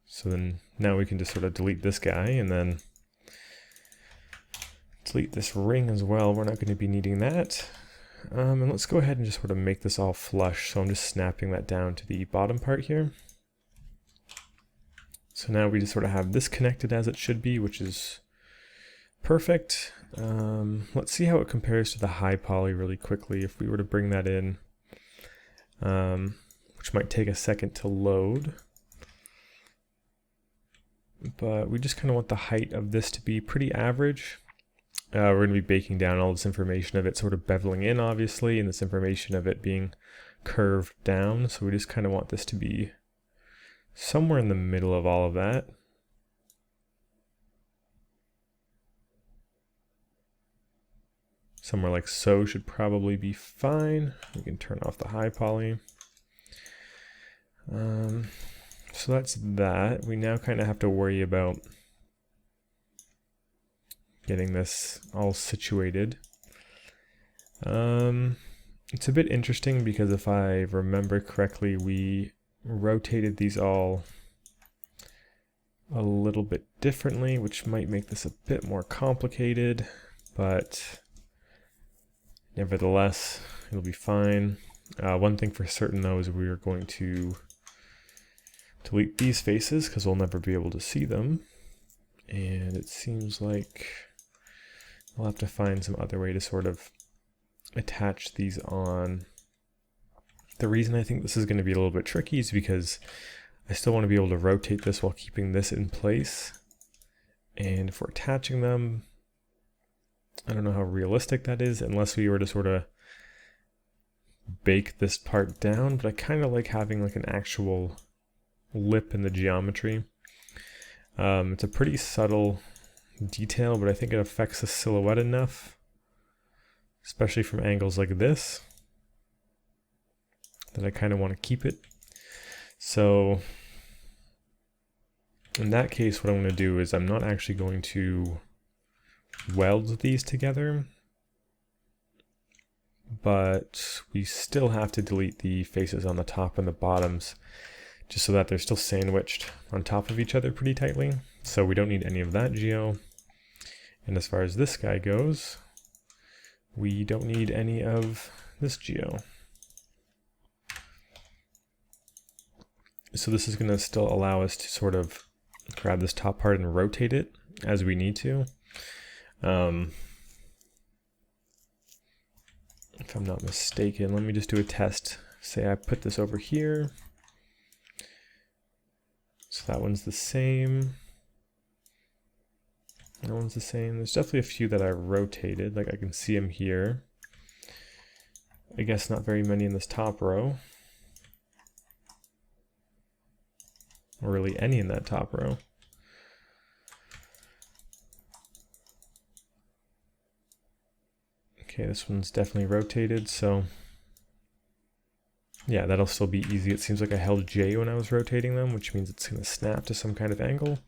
So then now we can just sort of delete this guy and then delete this ring as well. We're not going to be needing that. And let's go ahead and just sort of make this all flush. So I'm just snapping that down to the bottom part here. So now we just sort of have this connected as it should be, which is perfect. Let's see how it compares to the high poly really quickly. If we were to bring that in, which might take a second to load. But we just kind of want the height of this to be pretty average. We're going to be baking down all this information of it sort of beveling in, obviously, and this information of it being curved down. So we just kind of want this to be somewhere in the middle of all of that. Somewhere like so should probably be fine. We can turn off the high poly. So that's that. We now kind of have to worry about getting this all situated. It's a bit interesting because if I remember correctly, we rotated these all a little bit differently, which might make this a bit more complicated, but nevertheless, it'll be fine. One thing for certain though is we are going to delete these faces because we'll never be able to see them. And it seems like we'll have to find some other way to sort of attach these on. The reason I think this is going to be a little bit tricky is because I still want to be able to rotate this while keeping this in place. And if we're attaching them, I don't know how realistic that is unless we were to sort of bake this part down, but I kind of like having like an actual lip in the geometry. It's a pretty subtle detail, but I think it affects the silhouette enough, especially from angles like this, that I kind of want to keep it. So in that case, what I'm going to do is I'm not actually going to weld these together, but we still have to delete the faces on the top and the bottoms just so that they're still sandwiched on top of each other pretty tightly. So we don't need any of that geo. And as far as this guy goes, we don't need any of this geo. So this is going to still allow us to sort of grab this top part and rotate it as we need to. If I'm not mistaken, let me just do a test. Say I put this over here. So that one's the same. That one's the same. There's definitely a few that I rotated, like I can see them here. I guess not very many in this top row. Or really any in that top row. Okay, this one's definitely rotated, so yeah, that'll still be easy. It seems like I held J when I was rotating them, which means it's going to snap to some kind of angle,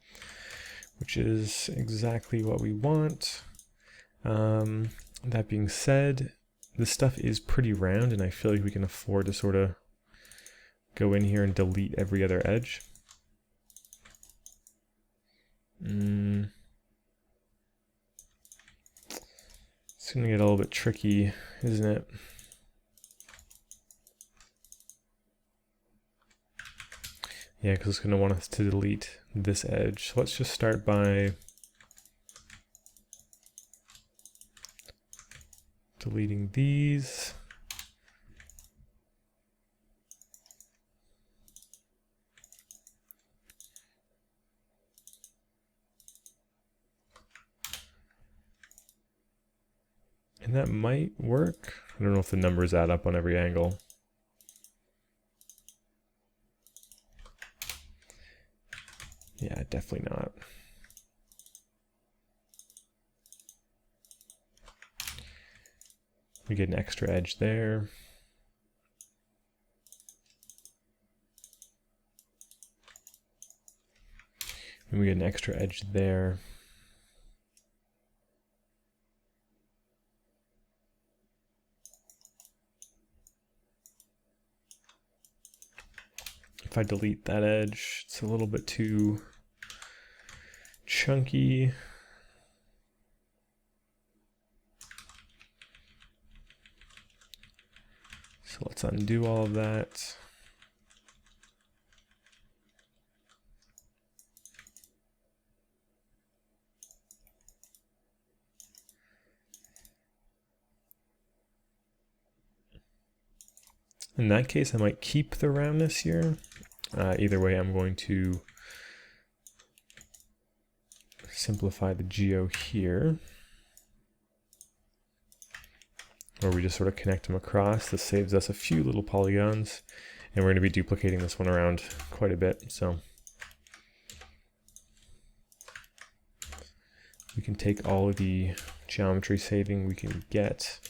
which is exactly what we want. That being said, this stuff is pretty round, and I feel like we can afford to sort of go in here and delete every other edge. It's going to get a little bit tricky, isn't it? Yeah, because it's going to want us to delete this edge. So let's just start by deleting these. And that might work. I don't know if the numbers add up on every angle. Yeah, definitely not. We get an extra edge there. And we get an extra edge there. If I delete that edge, it's a little bit too chunky. So let's undo all of that. In that case, I might keep the roundness here. Either way, I'm going to simplify the geo here, where we just sort of connect them across. This saves us a few little polygons, and we're going to be duplicating this one around quite a bit. So we can take all of the geometry saving we can get.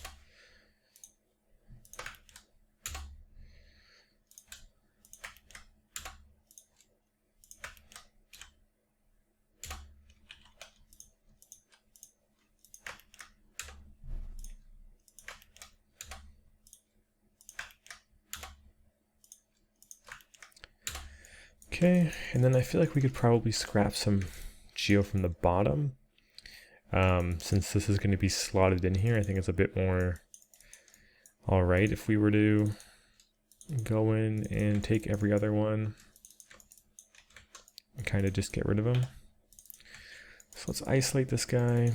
Okay, and then I feel like we could probably scrap some geo from the bottom. Since this is going to be slotted in here, I think it's a bit more alright if we were to go in and take every other one and kind of just get rid of them. So let's isolate this guy.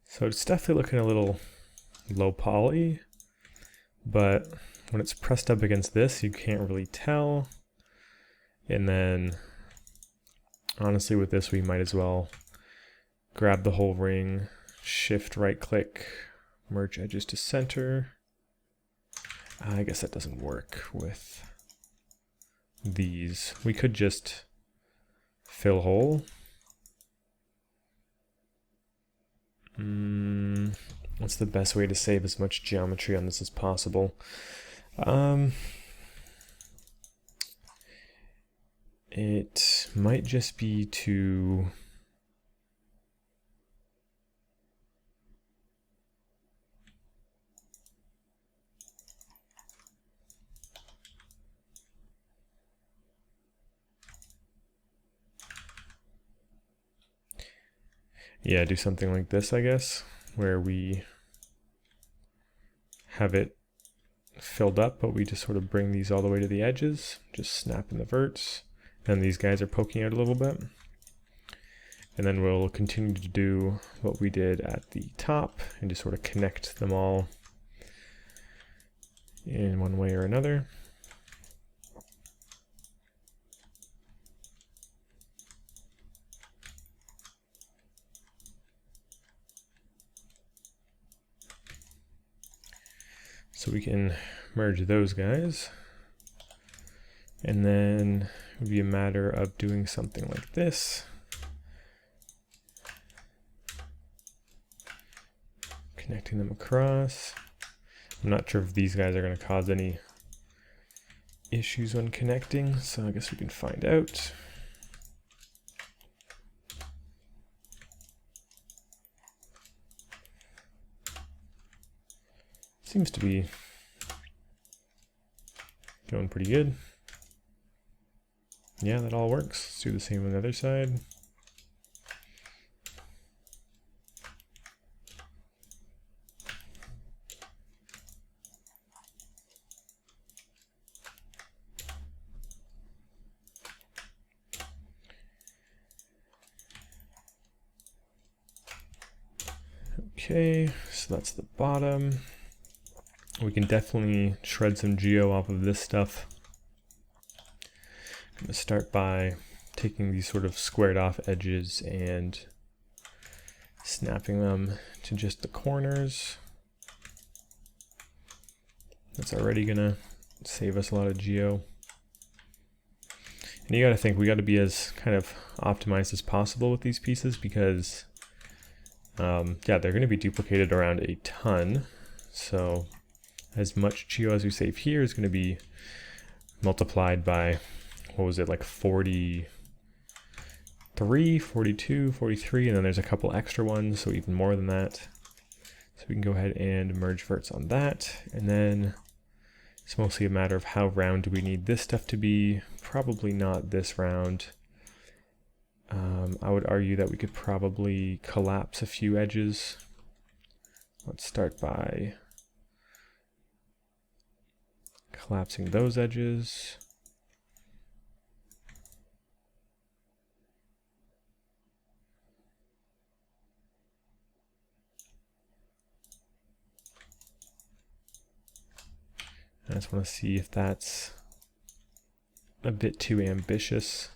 So it's definitely looking a little low poly, but when it's pressed up against this, you can't really tell. And then honestly with this, we might as well grab the whole ring, shift right click, merge edges to center. I guess that doesn't work with these. We could just fill hole. What's the best way to save as much geometry on this as possible? It might just be to do something like this, I guess, where we have it filled up, but we just sort of bring these all the way to the edges, just snap in the verts, and these guys are poking out a little bit. And then we'll continue to do what we did at the top and just sort of connect them all in one way or another. So we can merge those guys, and then it would be a matter of doing something like this. Connecting them across. I'm not sure if these guys are going to cause any issues when connecting, so I guess we can find out. Seems to be going pretty good. Yeah, that all works. Let's do the same on the other side. Okay, so that's the bottom. We can definitely shred some geo off of this stuff. I'm going to start by taking these sort of squared off edges and snapping them to just the corners. That's already going to save us a lot of geo. And you got to think, we got to be as kind of optimized as possible with these pieces because yeah, they're going to be duplicated around a ton. So as much geo as we save here is going to be multiplied by, what was it, like 43, 42, 43, and then there's a couple extra ones, so even more than that. So we can go ahead and merge verts on that, and then it's mostly a matter of how round do we need this stuff to be. Probably not this round. I would argue that we could probably collapse a few edges. Let's start by collapsing those edges. I just want to see if that's a bit too ambitious.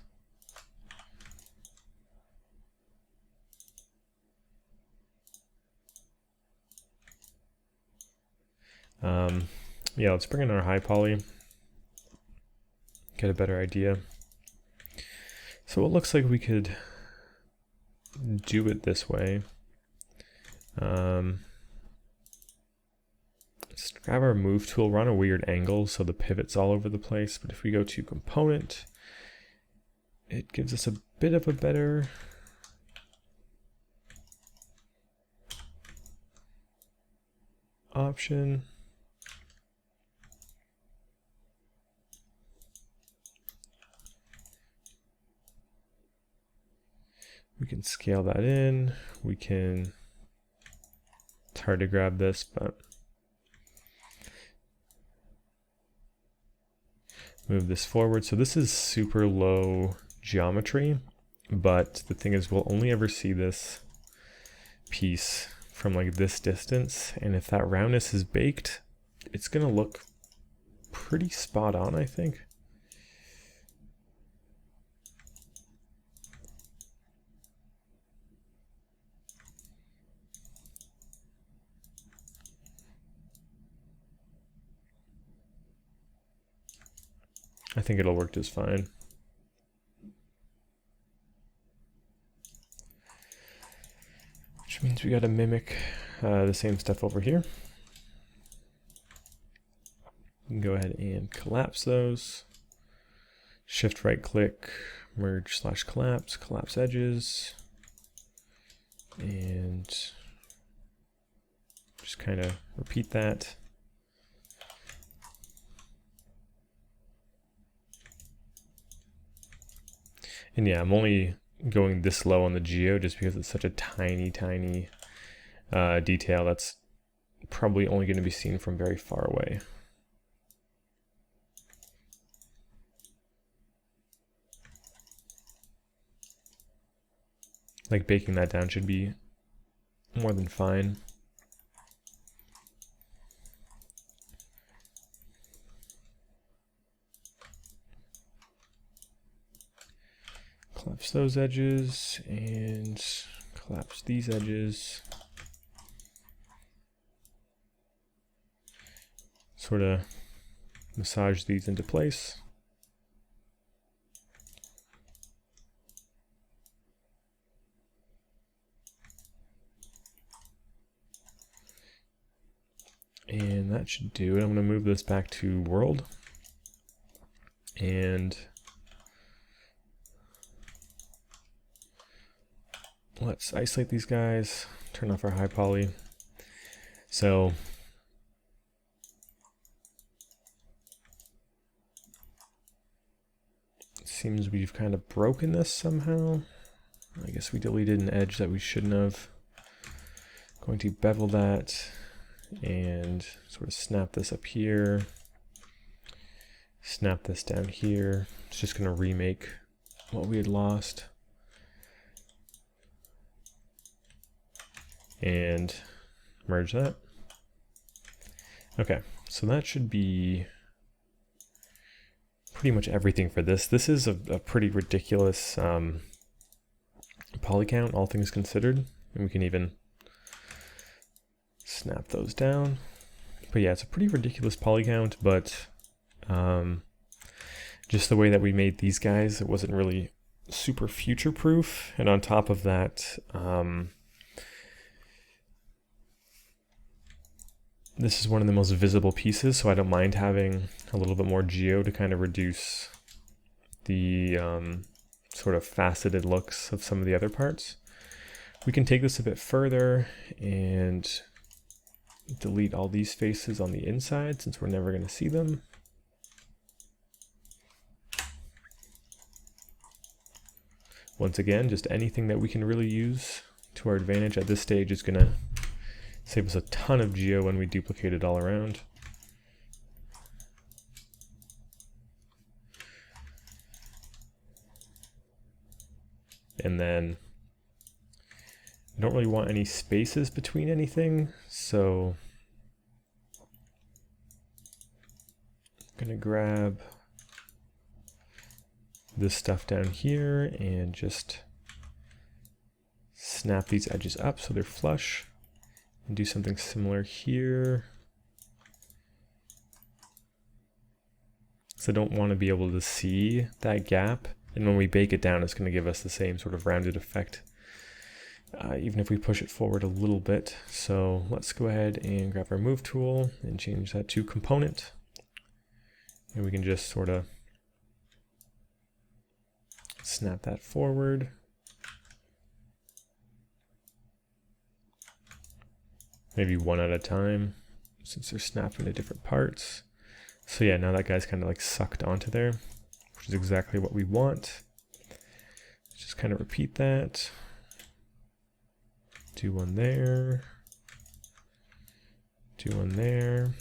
Yeah, let's bring in our high poly, get a better idea. So it looks like we could do it this way. Let's grab our move tool. We're on a weird angle, so the pivot's all over the place. But if we go to component, it gives us a bit of a better option. We can scale that in. We can, it's hard to grab this, but move this forward. So this is super low geometry, but the thing is we'll only ever see this piece from like this distance, and if that roundness is baked, it's gonna look pretty spot on, I think. I think it'll work just fine. Which means we got to mimic the same stuff over here. You can go ahead and collapse those. Shift right click, merge / collapse, collapse edges. And just kind of repeat that. And yeah, I'm only going this low on the geo just because it's such a tiny detail that's probably only going to be seen from very far away. Like baking that down should be more than fine. Collapse those edges and collapse these edges. Sort of massage these into place. And that should do it. I'm going to move this back to world. And let's isolate these guys, turn off our high poly. So it seems we've kind of broken this somehow. I guess we deleted an edge that we shouldn't have. Going to bevel that and sort of snap this up here. Snap this down here. It's just going to remake what we had lost. And merge that. Okay, so that should be pretty much everything for this. This is a pretty ridiculous poly count, all things considered, and we can even snap those down. But yeah, it's a pretty ridiculous poly count, but just the way that we made these guys, it wasn't really super future-proof, and on top of that, this is one of the most visible pieces, so I don't mind having a little bit more geo to kind of reduce the sort of faceted looks of some of the other parts. We can take this a bit further and delete all these faces on the inside since we're never going to see them. Once again, just anything that we can really use to our advantage at this stage is going to save us a ton of geo when we duplicate it all around. And then I don't really want any spaces between anything, so I'm gonna grab this stuff down here and just snap these edges up so they're flush. And do something similar here. So I don't want to be able to see that gap. And when we bake it down, it's going to give us the same sort of rounded effect even if we push it forward a little bit. So let's go ahead and grab our move tool and change that to component. And we can just sort of snap that forward. Maybe one at a time, since they're snapping to different parts. So yeah, now that guy's kind of like sucked onto there, which is exactly what we want. Just kind of repeat that. Do one there. Do one there.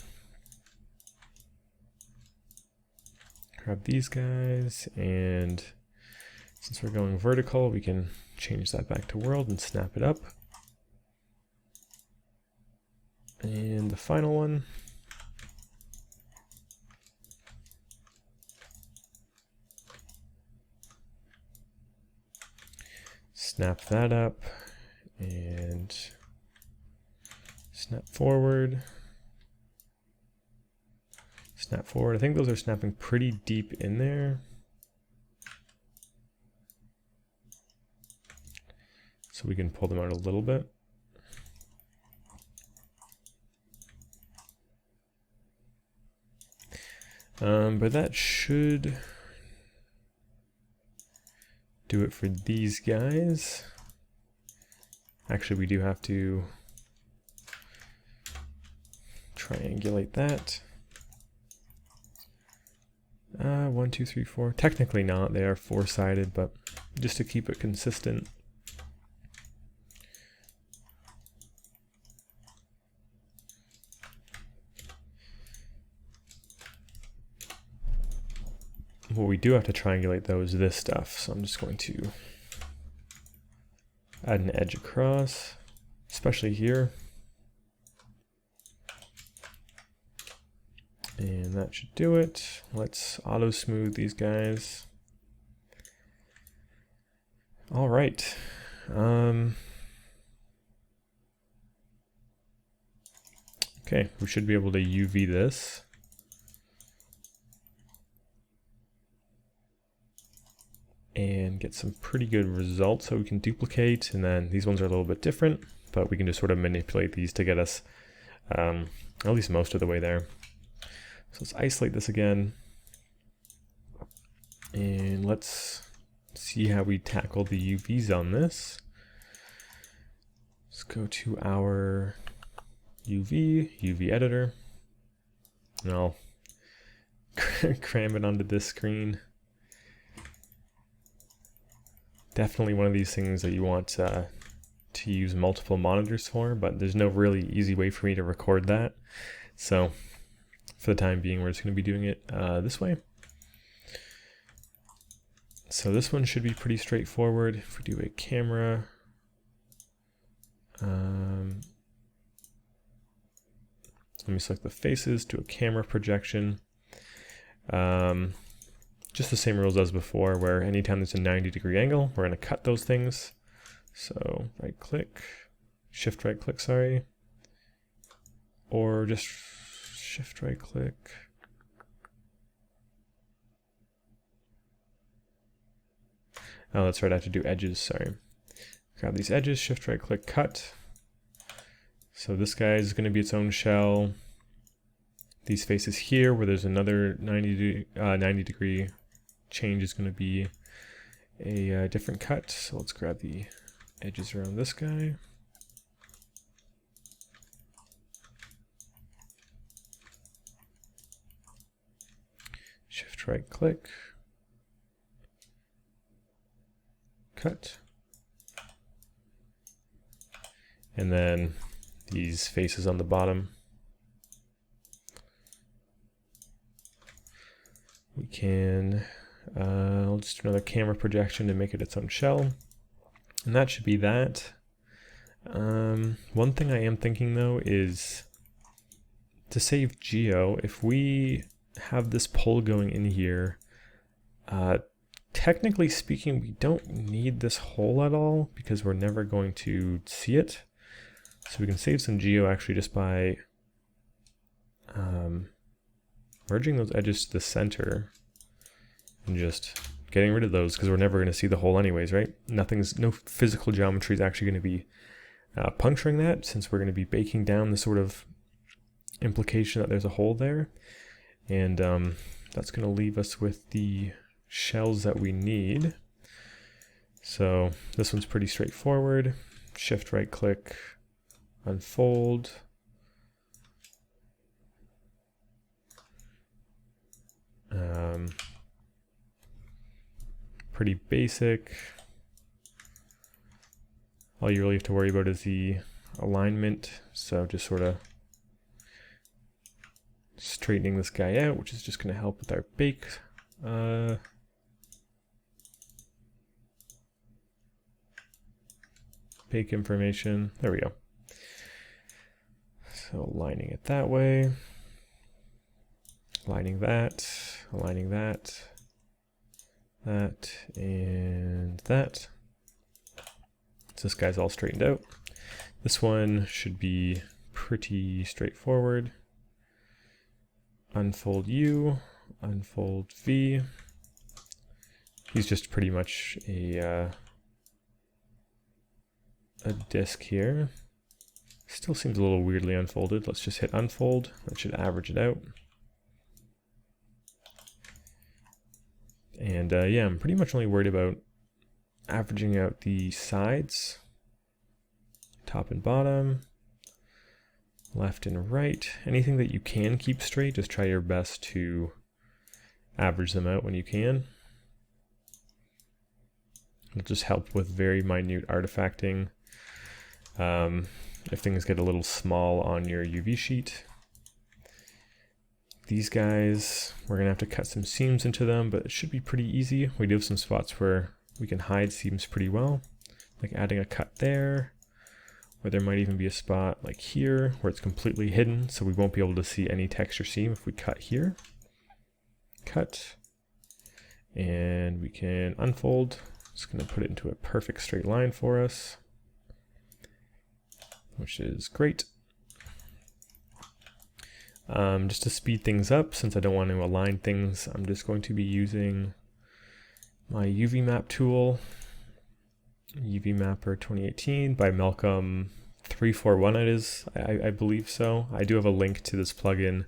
Grab these guys, and since we're going vertical, we can change that back to world and snap it up. And the final one. Snap that up and snap forward. Snap forward. I think those are snapping pretty deep in there. So we can pull them out a little bit. But that should do it for these guys. Actually, we do have to triangulate that. 1, 2, 3, 4. Technically not, they are four-sided, but just to keep it consistent. What we do have to triangulate though is this stuff, so I'm just going to add an edge across, especially here. And that should do it. Let's auto smooth these guys. All right. Okay, we should be able to UV this. And get some pretty good results. So we can duplicate, and then these ones are a little bit different, but we can just sort of manipulate these to get us at least most of the way there. So let's isolate this again, and let's see how we tackle the UVs on this. Let's go to our UV editor, and I'll cram it onto this screen. Definitely one of these things that you want to use multiple monitors for, but there's no really easy way for me to record that. So for the time being, we're just going to be doing it this way. So this one should be pretty straightforward. If we do a camera, let me select the faces, do a camera projection. Just the same rules as before, where anytime there's a 90-degree angle, we're going to cut those things. So right click, shift right click, sorry, or just shift right click. Oh, that's right, I have to do edges, sorry. Grab these edges, shift right click, cut. So this guy is going to be its own shell. These faces here, where there's another 90 degree change, is going to be a different cut. So let's grab the edges around this guy. Shift right click, cut. And then these faces on the bottom, we can I'll just do another camera projection to make it its own shell, and that should be that. One thing I am thinking though is to save geo, if we have this pole going in here, technically speaking, we don't need this hole at all because we're never going to see it. So we can save some geo actually just by merging those edges to the center and just getting rid of those because we're never going to see the hole anyways, right? No physical geometry is actually going to be puncturing that, since we're going to be baking down the sort of implication that there's a hole there. And that's going to leave us with the shells that we need. So this one's pretty straightforward. Shift right click, unfold. Pretty basic. All you really have to worry about is the alignment. So just sort of straightening this guy out, which is just going to help with our bake. Bake information. There we go. So aligning it that way. Aligning that. Aligning that. That and that. So this guy's all straightened out. This one should be pretty straightforward. Unfold U, unfold V. He's just pretty much a disk here. Still seems a little weirdly unfolded. Let's just hit unfold. That should average it out. And yeah, I'm pretty much only worried about averaging out the sides, top and bottom, left and right. Anything that you can keep straight, just try your best to average them out when you can. It'll just help with very minute artifacting. If things get a little small on your UV sheet. These guys, we're going to have to cut some seams into them, but it should be pretty easy. We do have some spots where we can hide seams pretty well, like adding a cut there, or there might even be a spot like here where it's completely hidden, so we won't be able to see any texture seam if we cut here. Cut, and we can unfold. It's going to put it into a perfect straight line for us, which is great. Just to speed things up, since I don't want to align things, I'm just going to be using my UV map tool, UV Mapper 2018 by Malcolm 341 it is, I believe so. I do have a link to this plugin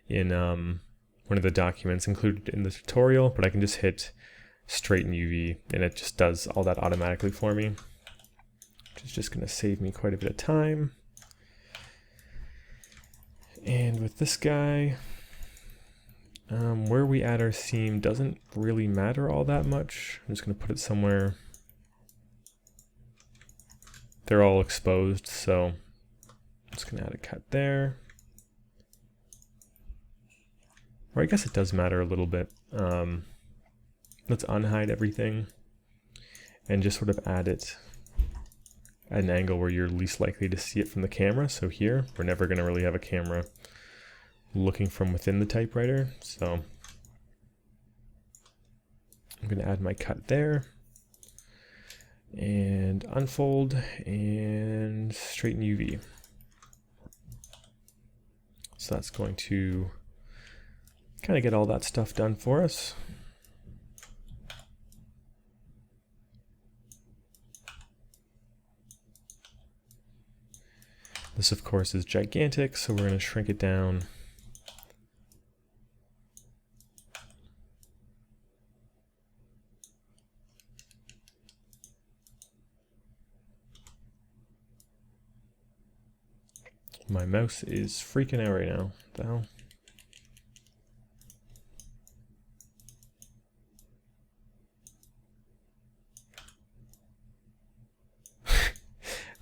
in one of the documents included in the tutorial, but I can just hit straighten UV and it just does all that automatically for me, which is just going to save me quite a bit of time. And with this guy, where we add our seam doesn't really matter all that much. I'm just going to put it somewhere. They're all exposed, so I'm just going to add a cut there. Or I guess it does matter a little bit. Let's unhide everything and just sort of add it at an angle where you're least likely to see it from the camera. So here, we're never going to really have a camera looking from within the typewriter. So I'm going to add my cut there and unfold and straighten UV. So that's going to kind of get all that stuff done for us. This, of course, is gigantic, so we're going to shrink it down. My mouse is freaking out right now. What the hell?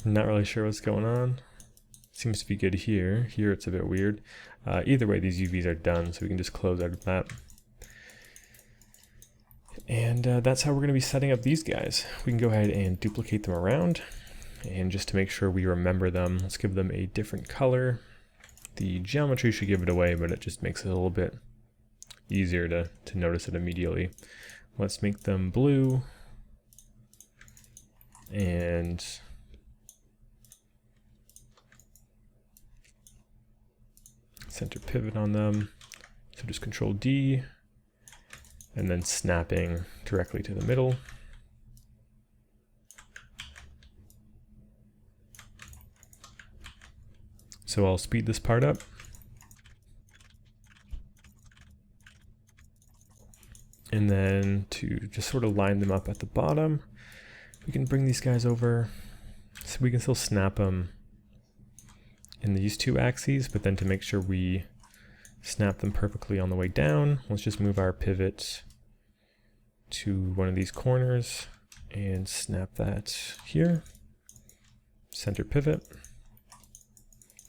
I'm not really sure what's going on. Seems to be good here. Here it's a bit weird. Either way, these UVs are done, so we can just close out of that. And that's how we're going to be setting up these guys. We can go ahead and duplicate them around. And just to make sure we remember them, let's give them a different color. The geometry should give it away, but it just makes it a little bit easier to notice it immediately. Let's make them blue. And center pivot on them. So just Control D, and then snapping directly to the middle. So I'll speed this part up. And then to just sort of line them up at the bottom, we can bring these guys over so we can still snap them in these two axes, but then to make sure we snap them perfectly on the way down, let's just move our pivot to one of these corners and snap that here, center pivot,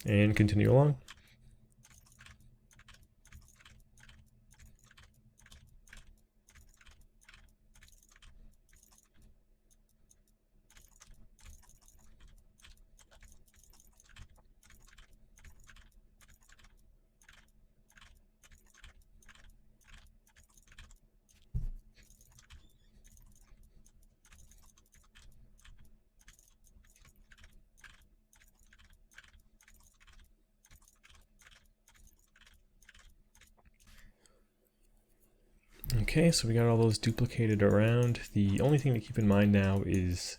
and continue along. Okay, so we got all those duplicated around. The only thing to keep in mind now is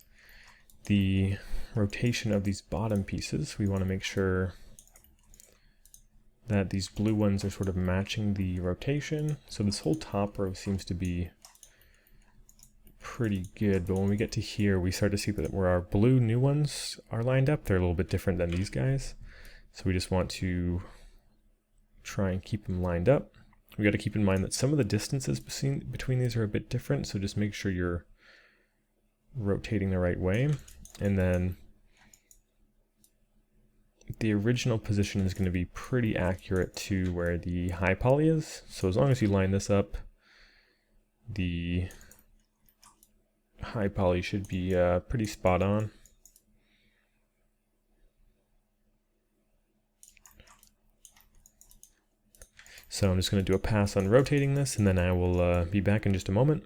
the rotation of these bottom pieces. We want to make sure that these blue ones are sort of matching the rotation. So this whole top row seems to be pretty good, but when we get to here, we start to see that where our blue new ones are lined up, they're a little bit different than these guys. So we just want to try and keep them lined up. We got to keep in mind that some of the distances between these are a bit different, so just make sure you're rotating the right way. And then the original position is going to be pretty accurate to where the high poly is. So as long as you line this up, the high poly should be pretty spot on. So I'm just going to do a pass on rotating this, and then I will be back in just a moment.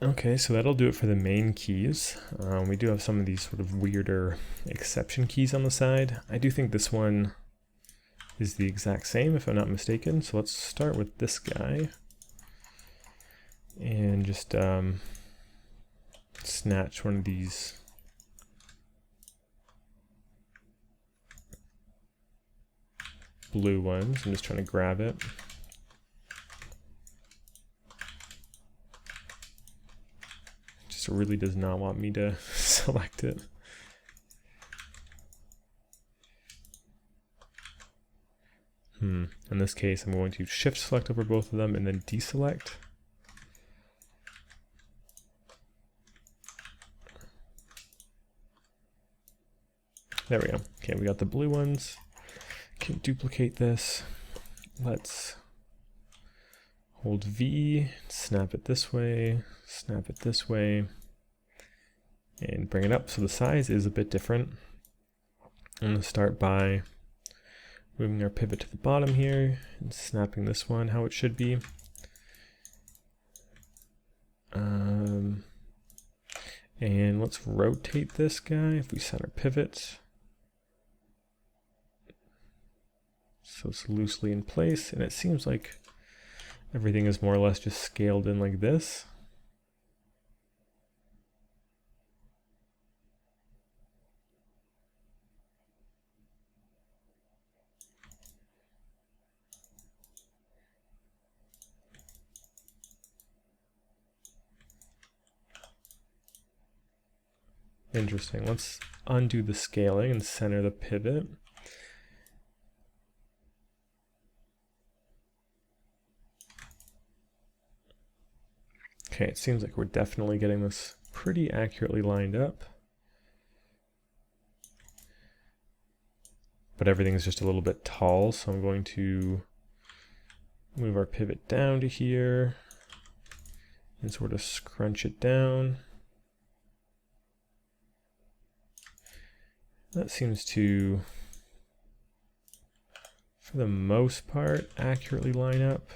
Okay, so that'll do it for the main keys. We do have some of these sort of weirder exception keys on the side. I do think this one is the exact same, if I'm not mistaken. So let's start with this guy and just snatch one of these blue ones. I'm just trying to grab it. It really does not want me to select it. In this case, I'm going to shift select over both of them and then deselect. There we go. Okay, we got the blue ones. Can duplicate this. Let's hold V, snap it this way, snap it this way, and bring it up. So the size is a bit different. I'm going to start by moving our pivot to the bottom here and snapping this one how it should be. And let's rotate this guy if we center pivot. So it's loosely in place, and it seems like everything is more or less just scaled in like this. Interesting. Let's undo the scaling and center the pivot. Okay, it seems like we're definitely getting this pretty accurately lined up. But everything's just a little bit tall, so I'm going to move our pivot down to here and sort of scrunch it down. That seems to, for the most part, accurately line up.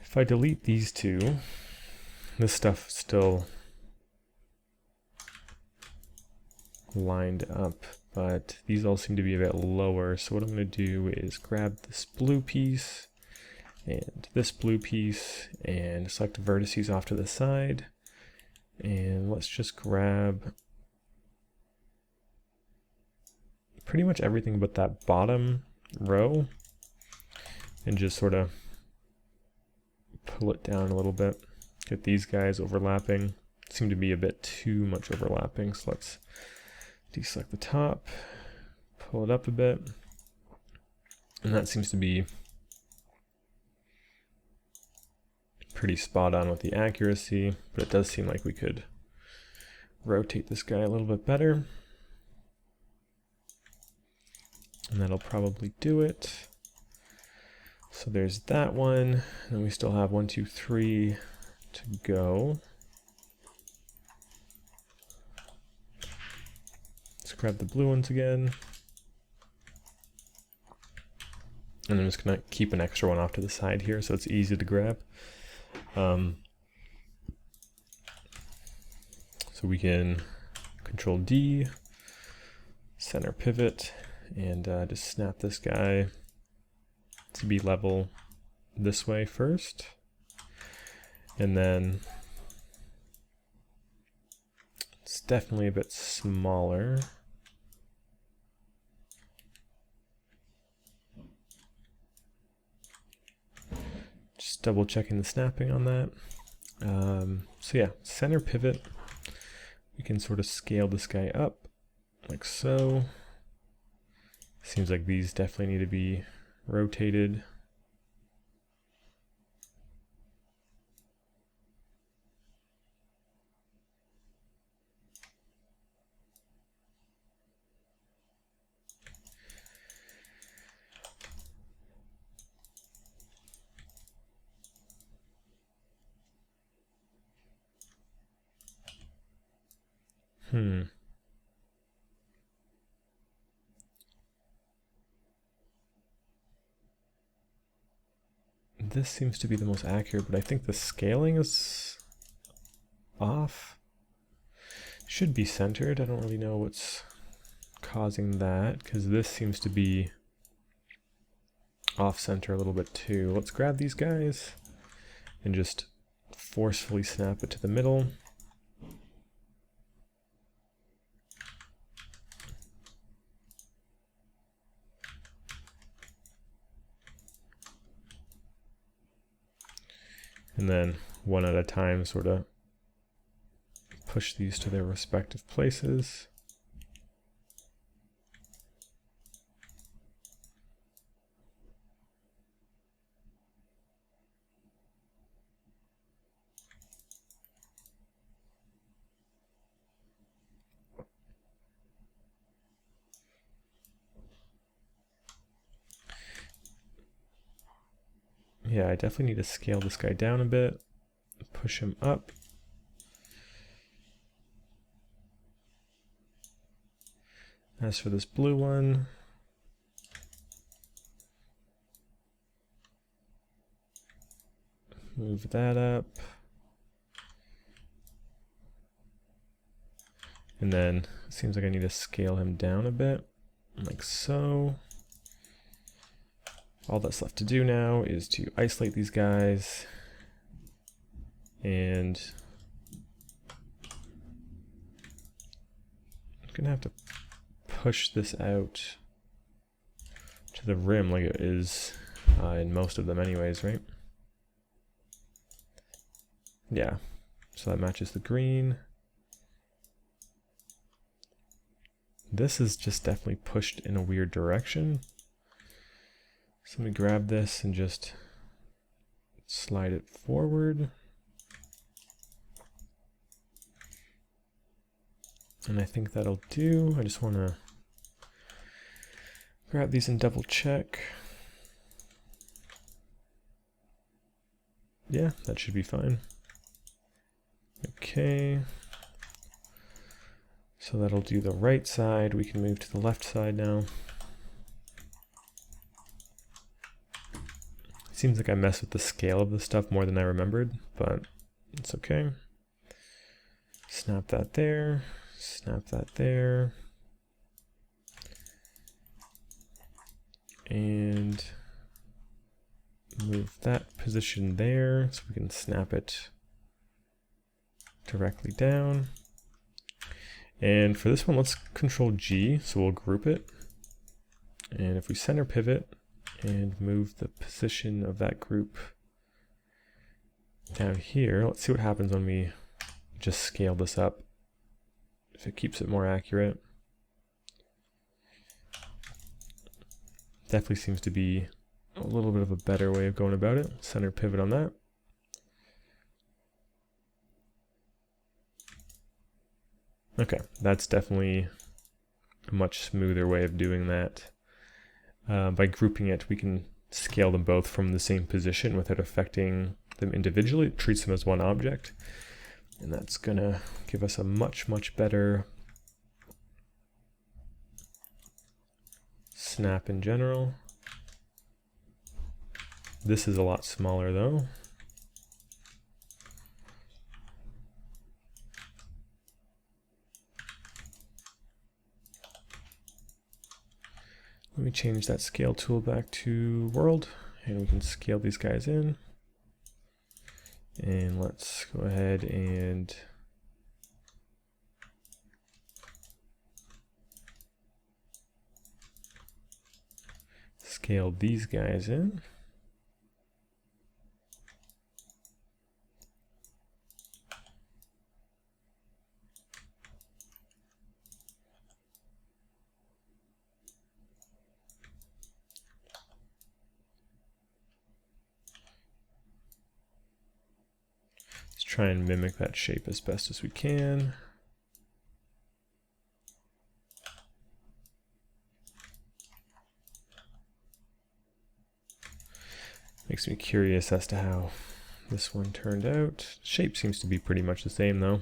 If I delete these two, this stuff still lined up, but these all seem to be a bit lower. So what I'm going to do is grab this blue piece and this blue piece and select vertices off to the side. And let's just grab pretty much everything but that bottom row and just sort of pull it down a little bit. Get these guys overlapping. Seem to be a bit too much overlapping, so let's deselect the top, pull it up a bit, and that seems to be pretty spot on with the accuracy, but it does seem like we could rotate this guy a little bit better, and that'll probably do it. So there's that one, and we still have 1, 2, 3 to go. Let's grab the blue ones again. And I'm just gonna keep an extra one off to the side here so it's easy to grab. So we can Control D, center pivot, and just snap this guy to be level this way first, and then it's definitely a bit smaller. Just double checking the snapping on that. So yeah, center pivot, we can sort of scale this guy up like so. Seems like these definitely need to be rotated. This seems to be the most accurate, but I think the scaling is off. Should be centered. I don't really know what's causing that, because this seems to be off center a little bit too. Let's grab these guys and just forcefully snap it to the middle. And then one at a time sort of push these to their respective places. Yeah, I definitely need to scale this guy down a bit, push him up. As for this blue one, move that up. And then it seems like I need to scale him down a bit, like so. All that's left to do now is to isolate these guys and I'm gonna have to push this out to the rim like it is in most of them anyways, right? Yeah, so that matches the green. This is just definitely pushed in a weird direction. So let me grab this and just slide it forward. And I think that'll do. I just want to grab these and double check. Yeah, that should be fine. Okay. So that'll do the right side. We can move to the left side now. Seems like I messed with the scale of the stuff more than I remembered, but it's okay. Snap that there, snap that there. And move that position there so we can snap it directly down. And for this one, let's Control G, so we'll group it. And if we center pivot and move the position of that group down here, let's see what happens when we just scale this up, if it keeps it more accurate. Definitely seems to be a little bit of a better way of going about it. Center pivot on that. Okay, that's definitely a much smoother way of doing that. By grouping it, we can scale them both from the same position without affecting them individually. It treats them as one object, and that's gonna give us a much, much better snap in general. This is a lot smaller though. Let me change that scale tool back to world, and we can scale these guys in. And let's go ahead and scale these guys in. Try and mimic that shape as best as we can. Makes me curious as to how this one turned out. Shape seems to be pretty much the same though.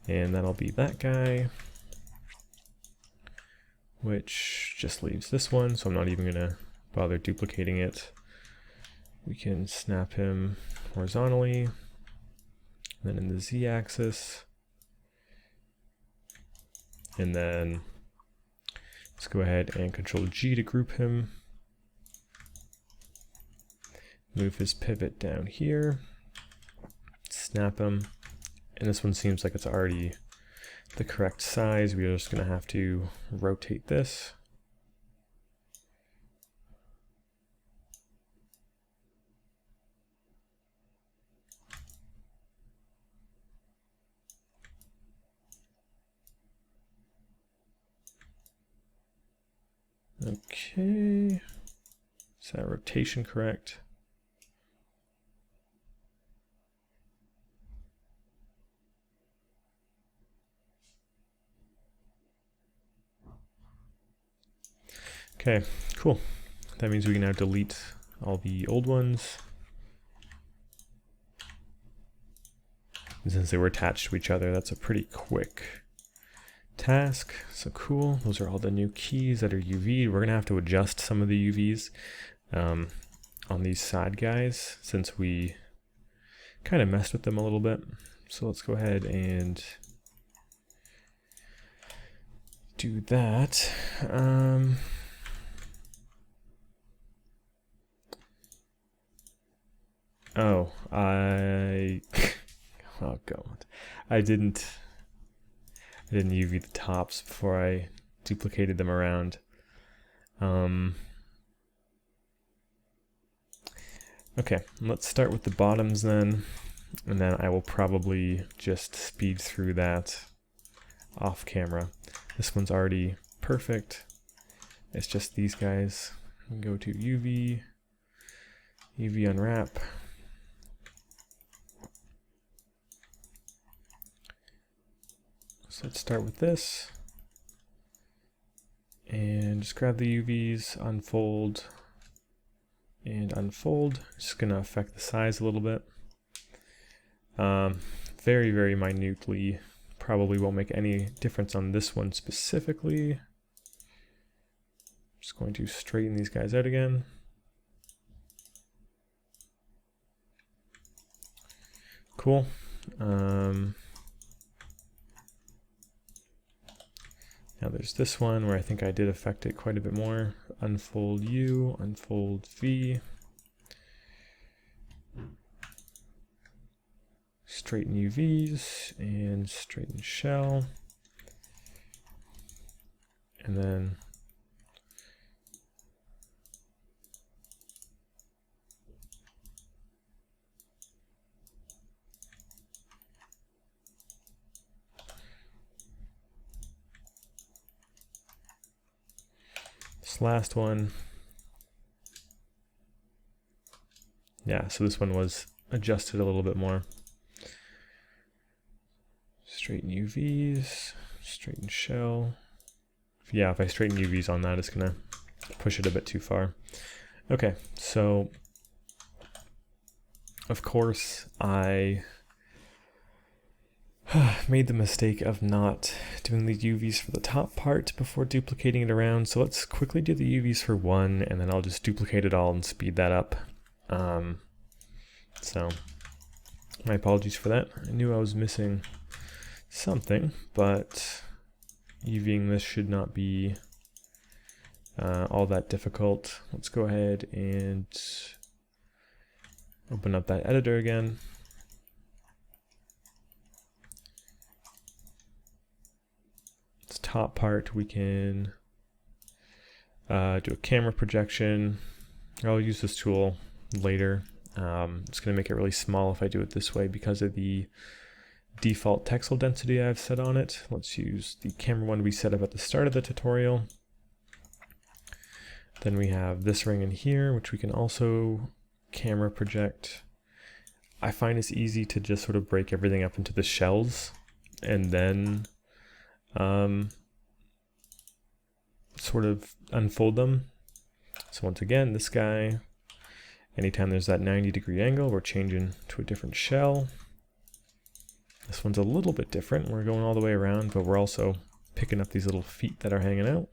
And that'll be that guy, which just leaves this one, so I'm not even gonna bother duplicating it. We can snap him horizontally. Then in the z-axis, and then let's go ahead and Control G to group him. Move his pivot down here, snap him, and this one seems like it's already the correct size. We're just going to have to rotate this. Okay, is that rotation correct? Okay, cool. That means we can now delete all the old ones. And since they were attached to each other, that's a pretty quick task. So cool. Those are all the new keys that are UV. We're gonna have to adjust some of the UVs on these side guys since we kind of messed with them a little bit. So let's go ahead and do that. Oh god, I didn't UV the tops before I duplicated them around. Okay, let's start with the bottoms then, and then I will probably just speed through that off camera. This one's already perfect. It's just these guys. Go to UV, UV unwrap. So let's start with this. And just grab the UVs, unfold, and unfold. Just gonna affect the size a little bit. Very, very minutely. Probably won't make any difference on this one specifically. Just going to straighten these guys out again. Cool. Now there's this one where I think I did affect it quite a bit more. Unfold U, unfold V. Straighten UVs and straighten shell. And then this last one. Yeah, so this one was adjusted a little bit more. Straighten UVs, straighten shell. Yeah, if I straighten UVs on that, it's gonna push it a bit too far. Okay, so of course I made the mistake of not doing the UVs for the top part before duplicating it around. So let's quickly do the UVs for one, and then I'll just duplicate it all and speed that up. So my apologies for that. I knew I was missing something, but UVing this should not be all that difficult. Let's go ahead and open up that editor again. This top part, we can do a camera projection. I'll use this tool later. It's going to make it really small if I do it this way because of the default texel density I've set on it. Let's use the camera one we set up at the start of the tutorial. Then we have this ring in here, which we can also camera project. I find it's easy to just sort of break everything up into the shells and then sort of unfold them. So once again, this guy, anytime there's that 90-degree angle, we're changing to a different shell. This one's a little bit different. We're going all the way around, but we're also picking up these little feet that are hanging out.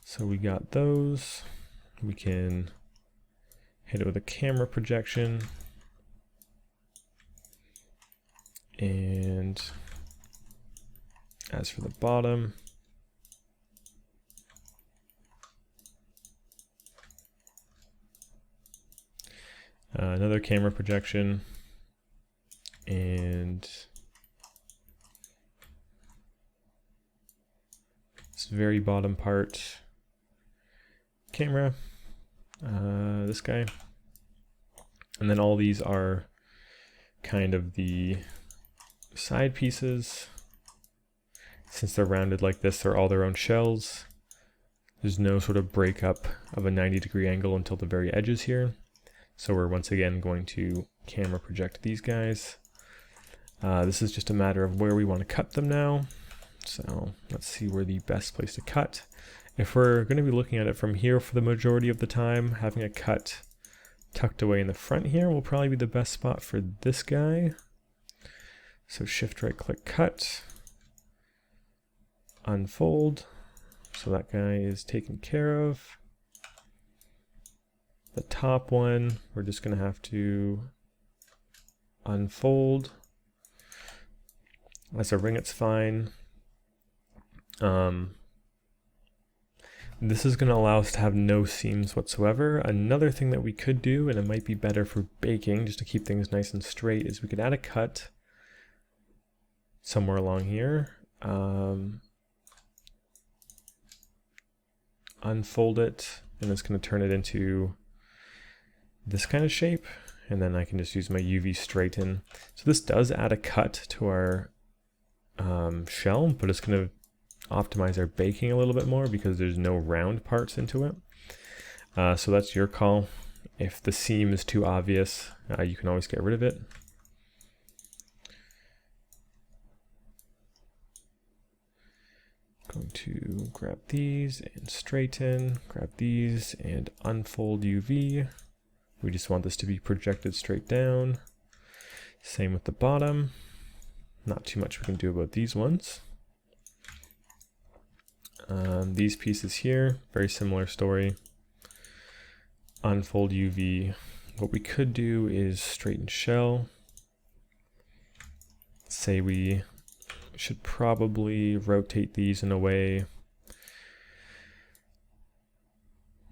So we got those. We can hit it with a camera projection. And as for the bottom, another camera projection, and this very bottom part, camera, this guy, and then all these are kind of the side pieces. Since they're rounded like this, they're all their own shells. There's no sort of breakup of a 90-degree angle until the very edges here. So we're once again going to camera project these guys. This is just a matter of where we want to cut them now. So let's see where the best place to cut. If we're going to be looking at it from here for the majority of the time, having a cut tucked away in the front here will probably be the best spot for this guy. So shift right click cut, unfold. So that guy is taken care of. The top one, we're just going to have to unfold. As a ring, it's fine. This is going to allow us to have no seams whatsoever. Another thing that we could do, and it might be better for baking, just to keep things nice and straight, is we could add a cut somewhere along here. Unfold it, and it's going to turn it into this kind of shape, and then I can just use my UV straighten. So this does add a cut to our shell, but it's going to optimize our baking a little bit more because there's no round parts into it. So that's your call. If the seam is too obvious, you can always get rid of it. Going to grab these and straighten, grab these and unfold UV. We just want this to be projected straight down. Same with the bottom. Not too much we can do about these ones. These pieces here, very similar story. Unfold UV. What we could do is straighten shell. Say we should probably rotate these in a way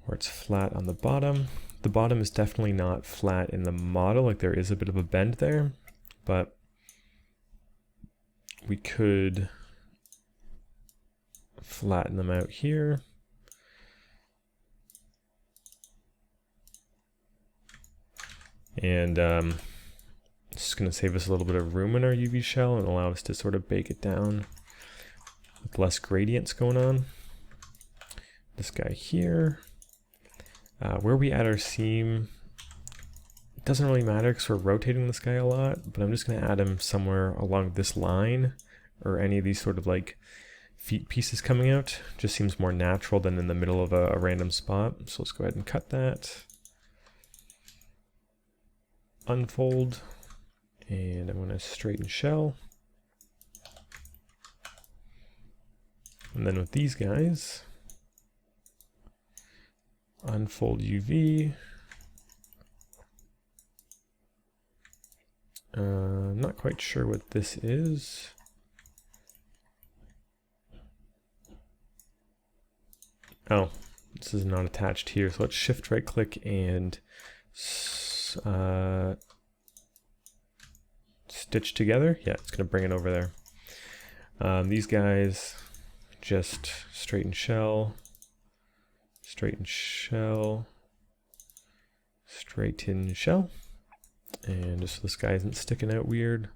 where it's flat on the bottom. The bottom is definitely not flat in the model, like there is a bit of a bend there, but we could flatten them out here. And it's just going to save us a little bit of room in our UV shell and allow us to sort of bake it down with less gradients going on. This guy here, where we add our seam, it doesn't really matter because we're rotating this guy a lot, but I'm just going to add him somewhere along this line or any of these sort of like feet pieces coming out. Just seems more natural than in the middle of a random spot. So let's go ahead and cut that. Unfold. And I'm going to straighten shell. And then with these guys, unfold UV. I'm not quite sure what this is. Oh, this is not attached here. So let's shift right click and stitch together. Yeah, it's going to bring it over there. These guys, just straighten shell, straighten shell, straighten shell. And just so this guy isn't sticking out weird,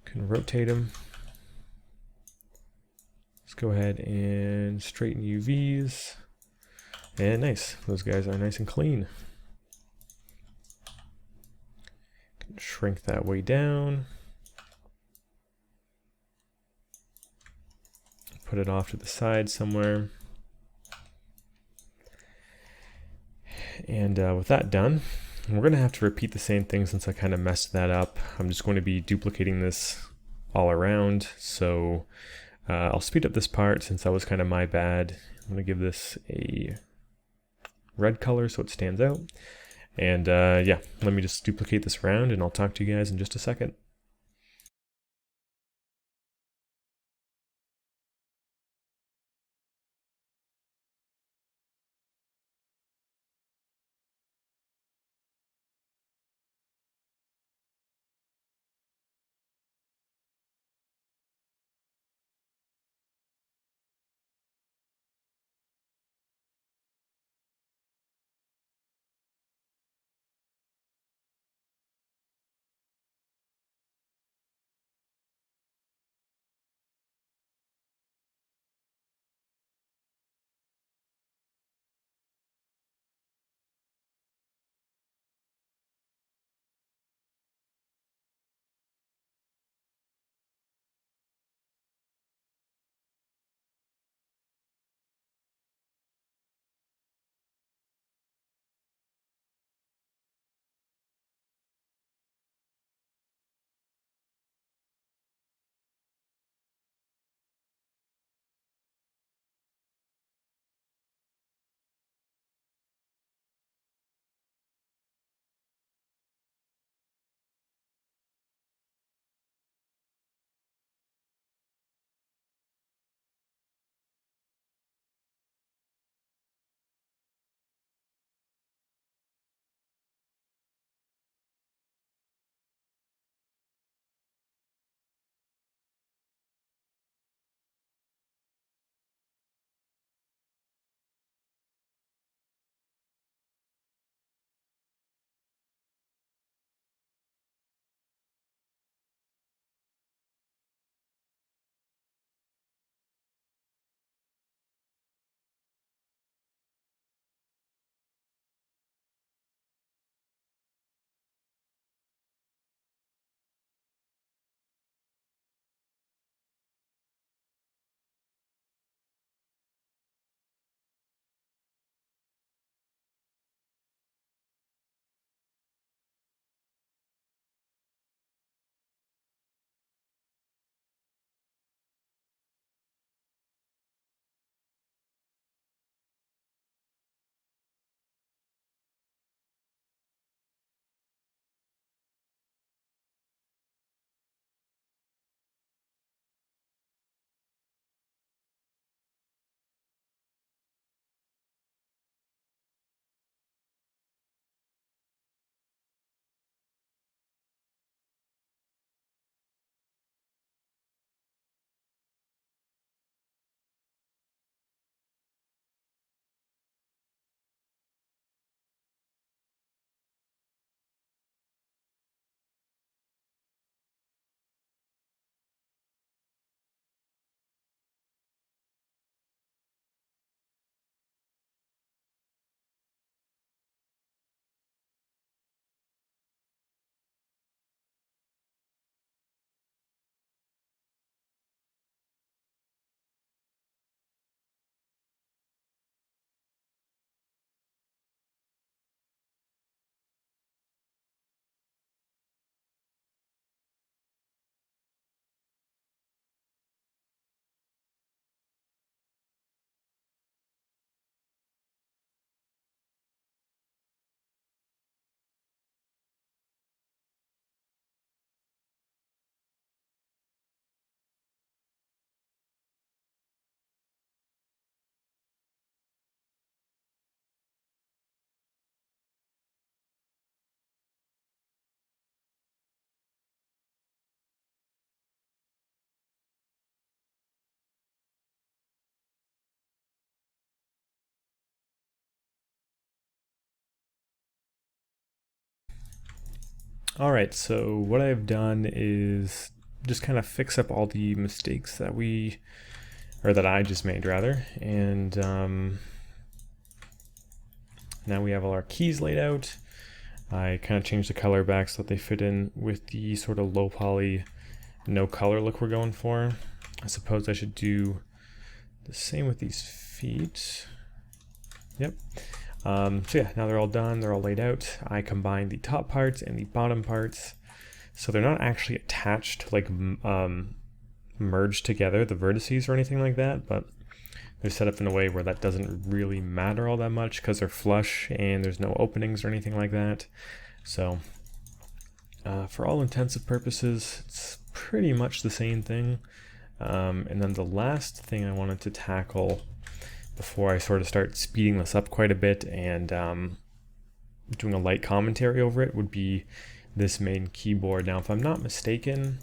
can rotate him. Let's go ahead and straighten UVs. And nice, those guys are nice and clean. Shrink that way down. Put it off to the side somewhere. And with that done, we're going to have to repeat the same thing since I kind of messed that up. I'm just going to be duplicating this all around. So I'll speed up this part since that was kind of my bad. I'm going to give this a red color so it stands out. And yeah, let me just duplicate this around and I'll talk to you guys in just a second. Alright, so what I've done is just kind of fix up all the mistakes that that I just made rather, and now we have all our keys laid out. I kind of changed the color back so that they fit in with the sort of low poly, no color look we're going for. I suppose I should do the same with these feet. Yep. So yeah, now they're all done, they're all laid out. I combined the top parts and the bottom parts. So they're not actually attached, like merged together, the vertices or anything like that, but they're set up in a way where that doesn't really matter all that much because they're flush and there's no openings or anything like that. So for all intents and purposes, it's pretty much the same thing. And then the last thing I wanted to tackle before I sort of start speeding this up quite a bit and doing a light commentary over it would be this main keyboard. Now, if I'm not mistaken,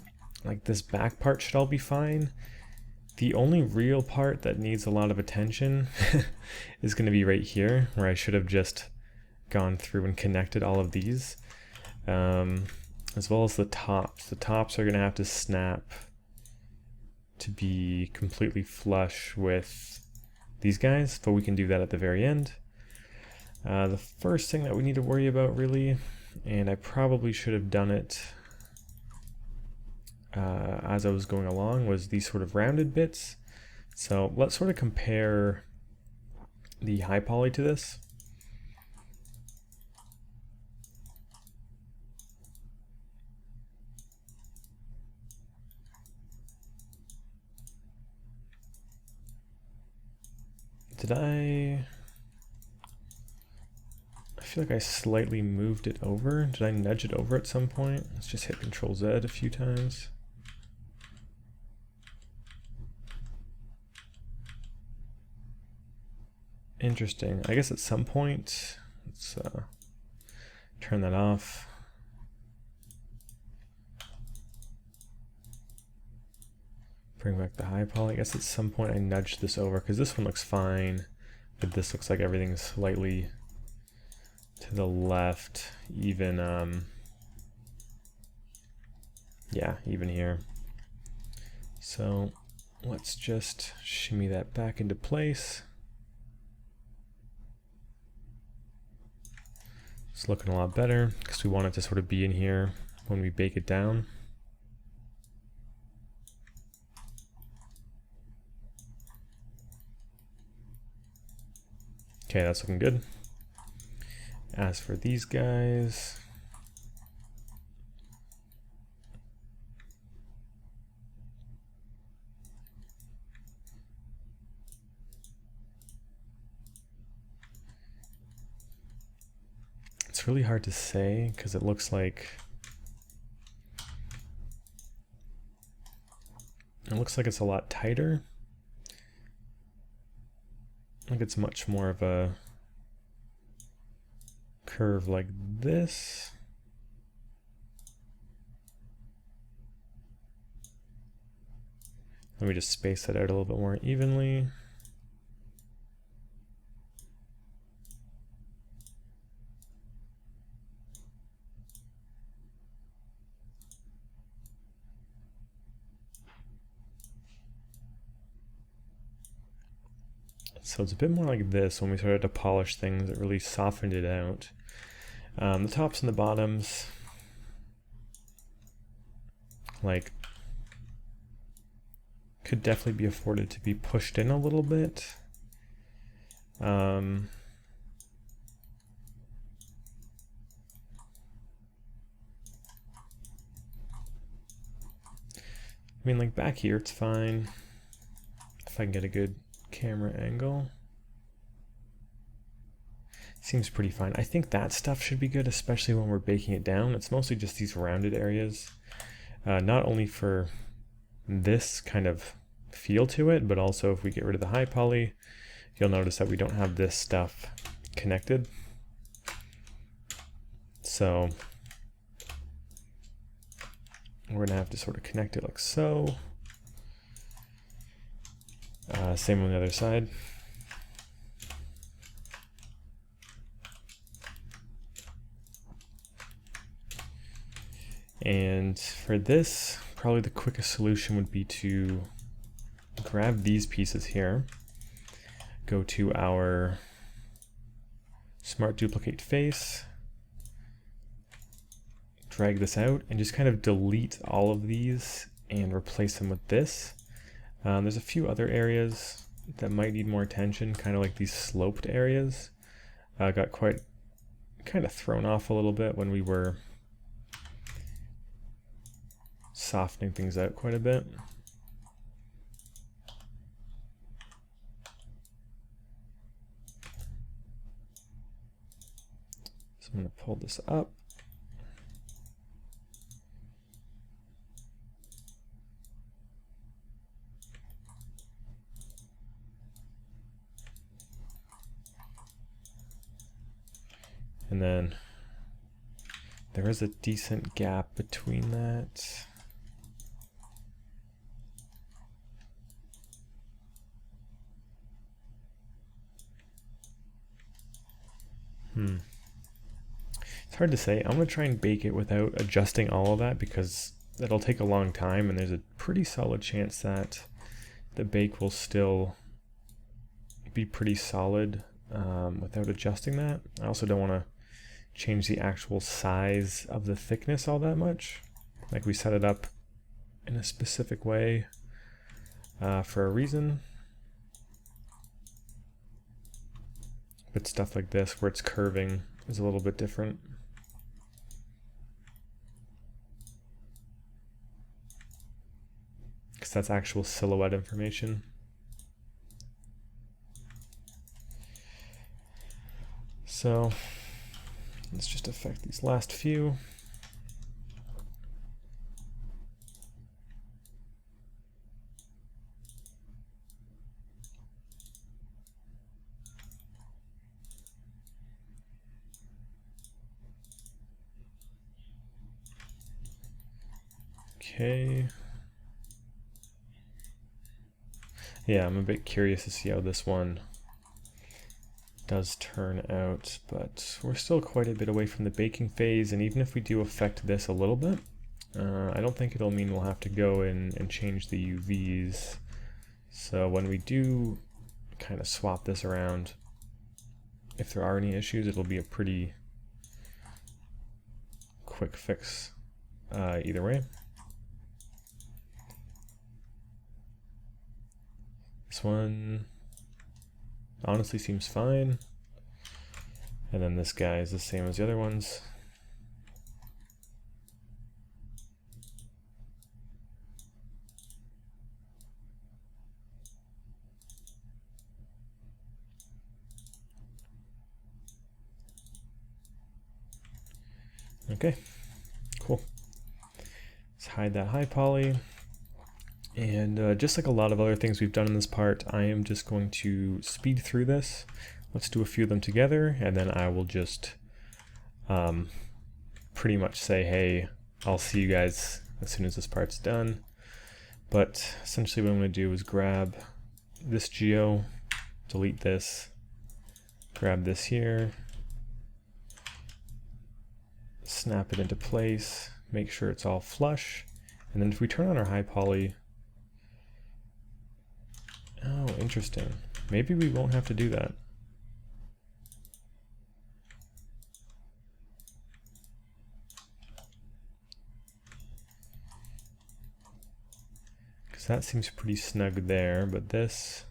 like this back part should all be fine. The only real part that needs a lot of attention is going to be right here, where I should have just gone through and connected all of these, as well as the tops. The tops are going to have to snap to be completely flush with these guys, but we can do that at the very end. The first thing that we need to worry about really, and I probably should have done it as I was going along, was these sort of rounded bits. So let's sort of compare the high poly to this. Did I feel like I slightly moved it over. Did I nudge it over at some point? Let's just hit Control Z a few times. Interesting. I guess at some point, let's turn that off. Bring back the high poly. I guess at some point I nudged this over because this one looks fine, but this looks like everything's slightly to the left, even yeah, even here. So let's just shimmy that back into place. It's looking a lot better because we want it to sort of be in here when we bake it down. Okay, that's looking good. As for these guys, it's really hard to say because it looks like it's a lot tighter. Like it's much more of a curve like this. Let me just space that out a little bit more evenly. So it's a bit more like this. When we started to polish things, it really softened it out. The tops and the bottoms, like, could definitely be afforded to be pushed in a little bit. I mean, like back here, it's fine. If I can get a good camera angle. Seems pretty fine. I think that stuff should be good, especially when we're baking it down. It's mostly just these rounded areas. Not only for this kind of feel to it, but also if we get rid of the high poly, you'll notice that we don't have this stuff connected. So we're gonna have to sort of connect it like so. Same on the other side. And for this, probably the quickest solution would be to grab these pieces here, go to our Smart Duplicate Face, drag this out, and just kind of delete all of these and replace them with this. There's a few other areas that might need more attention, kind of like these sloped areas. Got quite kind of thrown off a little bit when we were softening things out quite a bit. So I'm going to pull this up. And then there is a decent gap between that. It's hard to say. I'm going to try and bake it without adjusting all of that because that'll take a long time, and there's a pretty solid chance that the bake will still be pretty solid without adjusting that. I also don't want to change the actual size of the thickness all that much. Like, we set it up in a specific way for a reason. But stuff like this, where it's curving, is a little bit different. Because that's actual silhouette information. So let's just affect these last few. Okay. Yeah, I'm a bit curious to see how this one does turn out, but we're still quite a bit away from the baking phase, and even if we do affect this a little bit, I don't think it'll mean we'll have to go in and change the UVs. So when we do kind of swap this around, if there are any issues, it'll be a pretty quick fix either way. This one honestly seems fine. And then this guy is the same as the other ones. Okay, cool. Let's hide that high poly. And just like a lot of other things we've done in this part, I am just going to speed through this. Let's do a few of them together, and then I will just pretty much say, hey, I'll see you guys as soon as this part's done. But essentially what I'm going to do is grab this geo, delete this, grab this here, snap it into place, make sure it's all flush, and then if we turn on our high poly, oh, interesting. Maybe we won't have to do that. Because that seems pretty snug there, but this...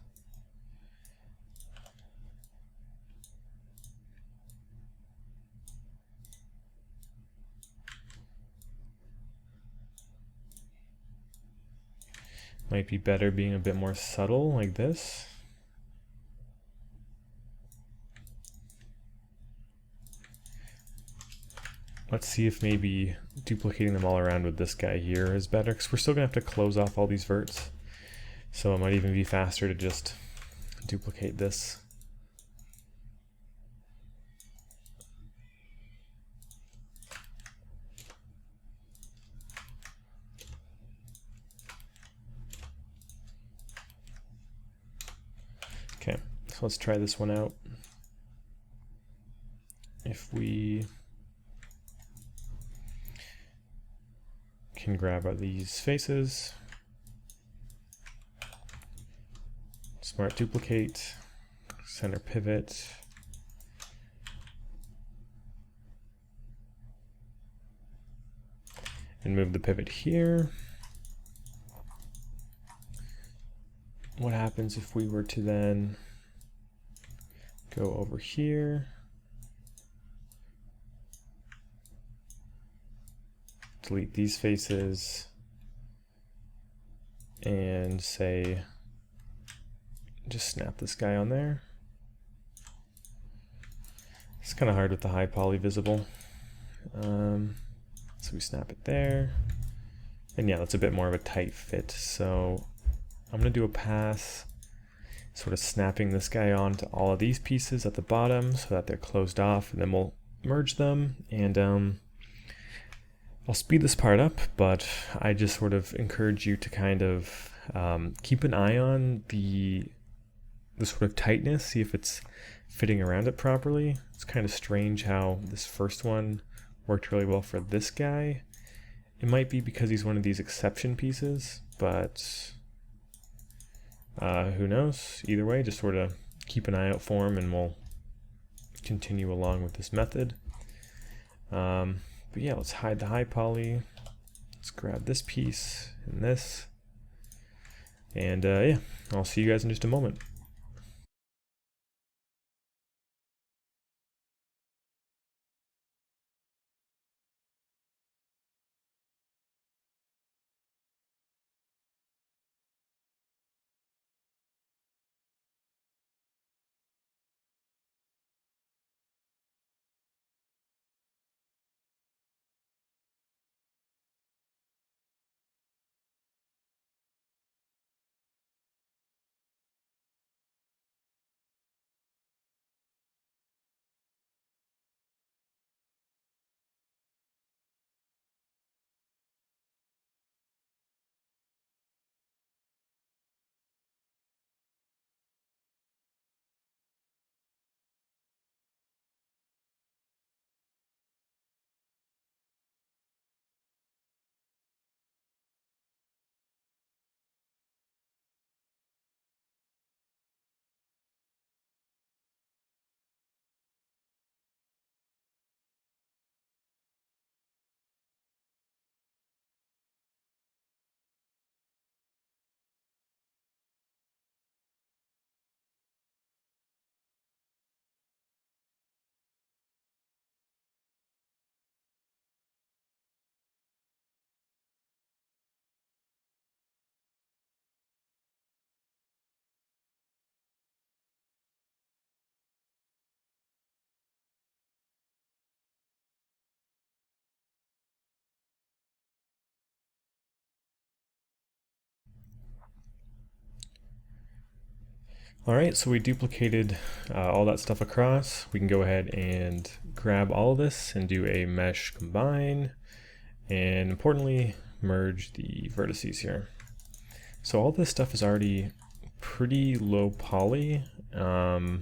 might be better being a bit more subtle like this. Let's see if maybe duplicating them all around with this guy here is better, because we're still gonna have to close off all these verts. So it might even be faster to just duplicate this. Okay, so let's try this one out. If we can grab these faces, smart duplicate, center pivot, and move the pivot here. What happens if we were to then go over here, delete these faces, and say, just snap this guy on there. It's kind of hard with the high poly visible. So we snap it there. And yeah, that's a bit more of a tight fit. So I'm going to do a pass, sort of snapping this guy onto all of these pieces at the bottom so that they're closed off, and then we'll merge them. And I'll speed this part up, but I just sort of encourage you to kind of keep an eye on the sort of tightness, see if it's fitting around it properly. It's kind of strange how this first one worked really well for this guy. It might be because he's one of these exception pieces, but who knows? Either way, just sort of keep an eye out for him, and we'll continue along with this method. But yeah, let's hide the high poly. Let's grab this piece and this. And yeah, I'll see you guys in just a moment. Alright, so we duplicated all that stuff across. We can go ahead and grab all of this and do a mesh combine, and importantly, merge the vertices here. So all this stuff is already pretty low poly, so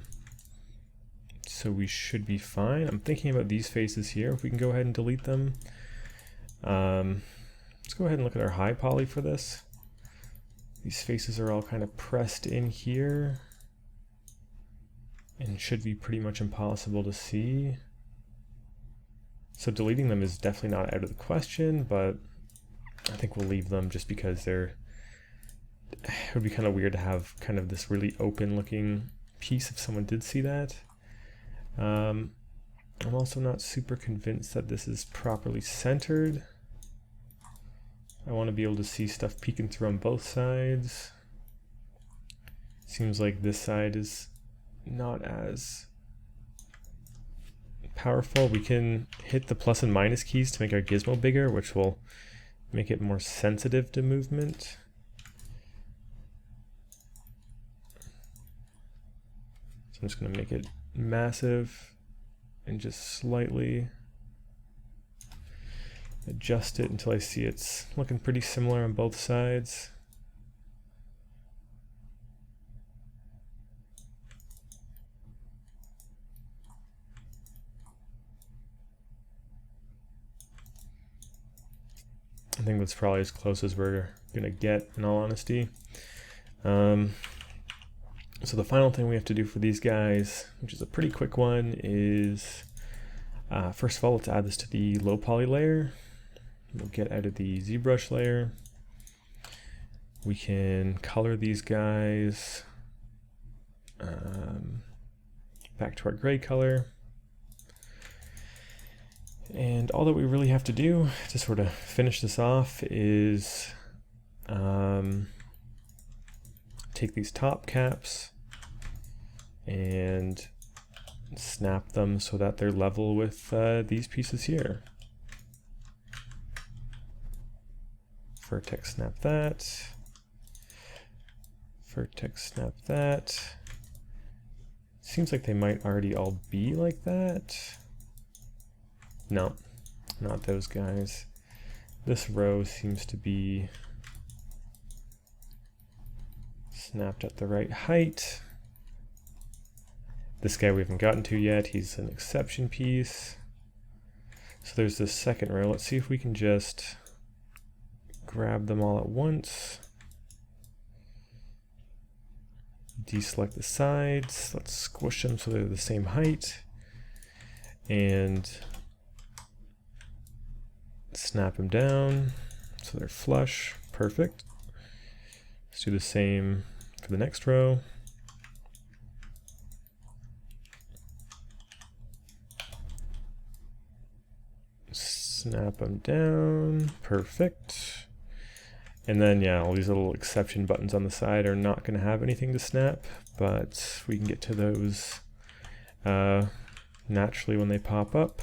we should be fine. I'm thinking about these faces here, if we can go ahead and delete them. Let's go ahead and look at our high poly for this. These faces are all kind of pressed in here and should be pretty much impossible to see. So deleting them is definitely not out of the question, but I think we'll leave them just because it would be kind of weird to have kind of this really open looking piece if someone did see that. I'm also not super convinced that this is properly centered. I want to be able to see stuff peeking through on both sides. Seems like this side is not as powerful. We can hit the plus and minus keys to make our gizmo bigger, which will make it more sensitive to movement. So I'm just going to make it massive and just slightly adjust it until I see it's looking pretty similar on both sides. think that's probably as close as we're gonna get, in all honesty. So the final thing we have to do for these guys, which is a pretty quick one, is first of all, let's add this to the low poly layer. We'll get out of the Zbrush layer. We can color these guys back to our gray color. And all that we really have to do to sort of finish this off is take these top caps and snap them so that they're level with these pieces here. Vertex snap that. Vertex snap that. Seems like they might already all be like that. No, not those guys. This row seems to be snapped at the right height. This guy we haven't gotten to yet. He's an exception piece. So there's this second row. Let's see if we can just grab them all at once. Deselect the sides. Let's squish them so they're the same height. And snap them down so they're flush. Perfect. Let's do the same for the next row. Snap them down. Perfect. And then, yeah, all these little exception buttons on the side are not going to have anything to snap, but we can get to those naturally when they pop up.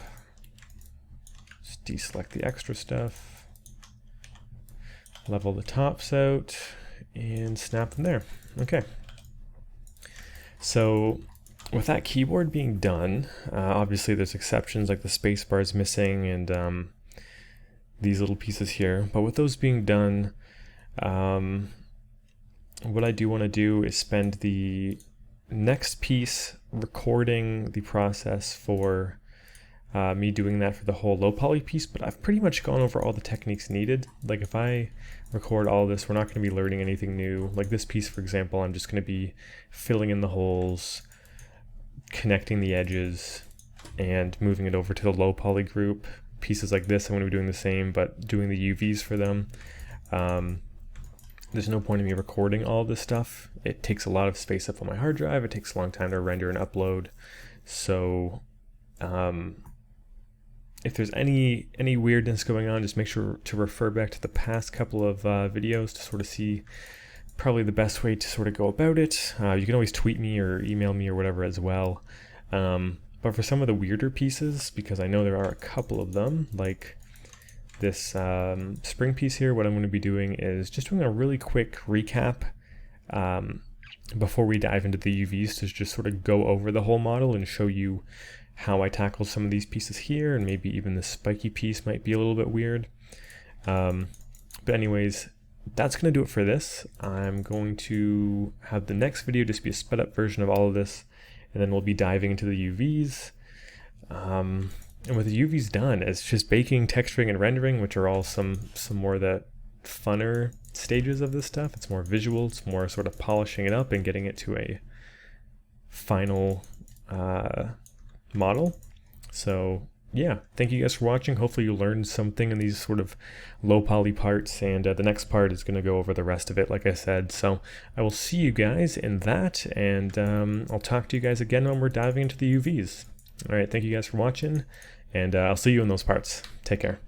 Just deselect the extra stuff. Level the tops out and snap them there. Okay. So with that keyboard being done, obviously there's exceptions like the space bar is missing and these little pieces here. But with those being done, what I do want to do is spend the next piece recording the process for me doing that for the whole low poly piece, but I've pretty much gone over all the techniques needed. Like if I record all this, we're not going to be learning anything new. Like this piece, for example, I'm just going to be filling in the holes, connecting the edges, and moving it over to the low poly group. Pieces like this, I'm going to be doing the same, but doing the UVs for them. There's no point in me recording all of this stuff. It takes a lot of space up on my hard drive. It takes a long time to render and upload. So if there's any weirdness going on, just make sure to refer back to the past couple of videos to sort of see probably the best way to sort of go about it. You can always tweet me or email me or whatever as well. But for some of the weirder pieces, because I know there are a couple of them, like this spring piece here, what I'm going to be doing is just doing a really quick recap before we dive into the UVs to just sort of go over the whole model and show you how I tackled some of these pieces here, and maybe even the spiky piece might be a little bit weird. But anyways, that's going to do it for this. I'm going to have the next video just be a sped up version of all of this, and then we'll be diving into the UVs. And with the UVs done, it's just baking, texturing, and rendering, which are all some more of the funner stages of this stuff. It's more visual, it's more sort of polishing it up and getting it to a final model. So yeah, thank you guys for watching. Hopefully you learned something in these sort of low poly parts, and the next part is going to go over the rest of it, like I said. So I will see you guys in that, and I'll talk to you guys again when we're diving into the UVs. All right, thank you guys for watching, and I'll see you in those parts. Take care.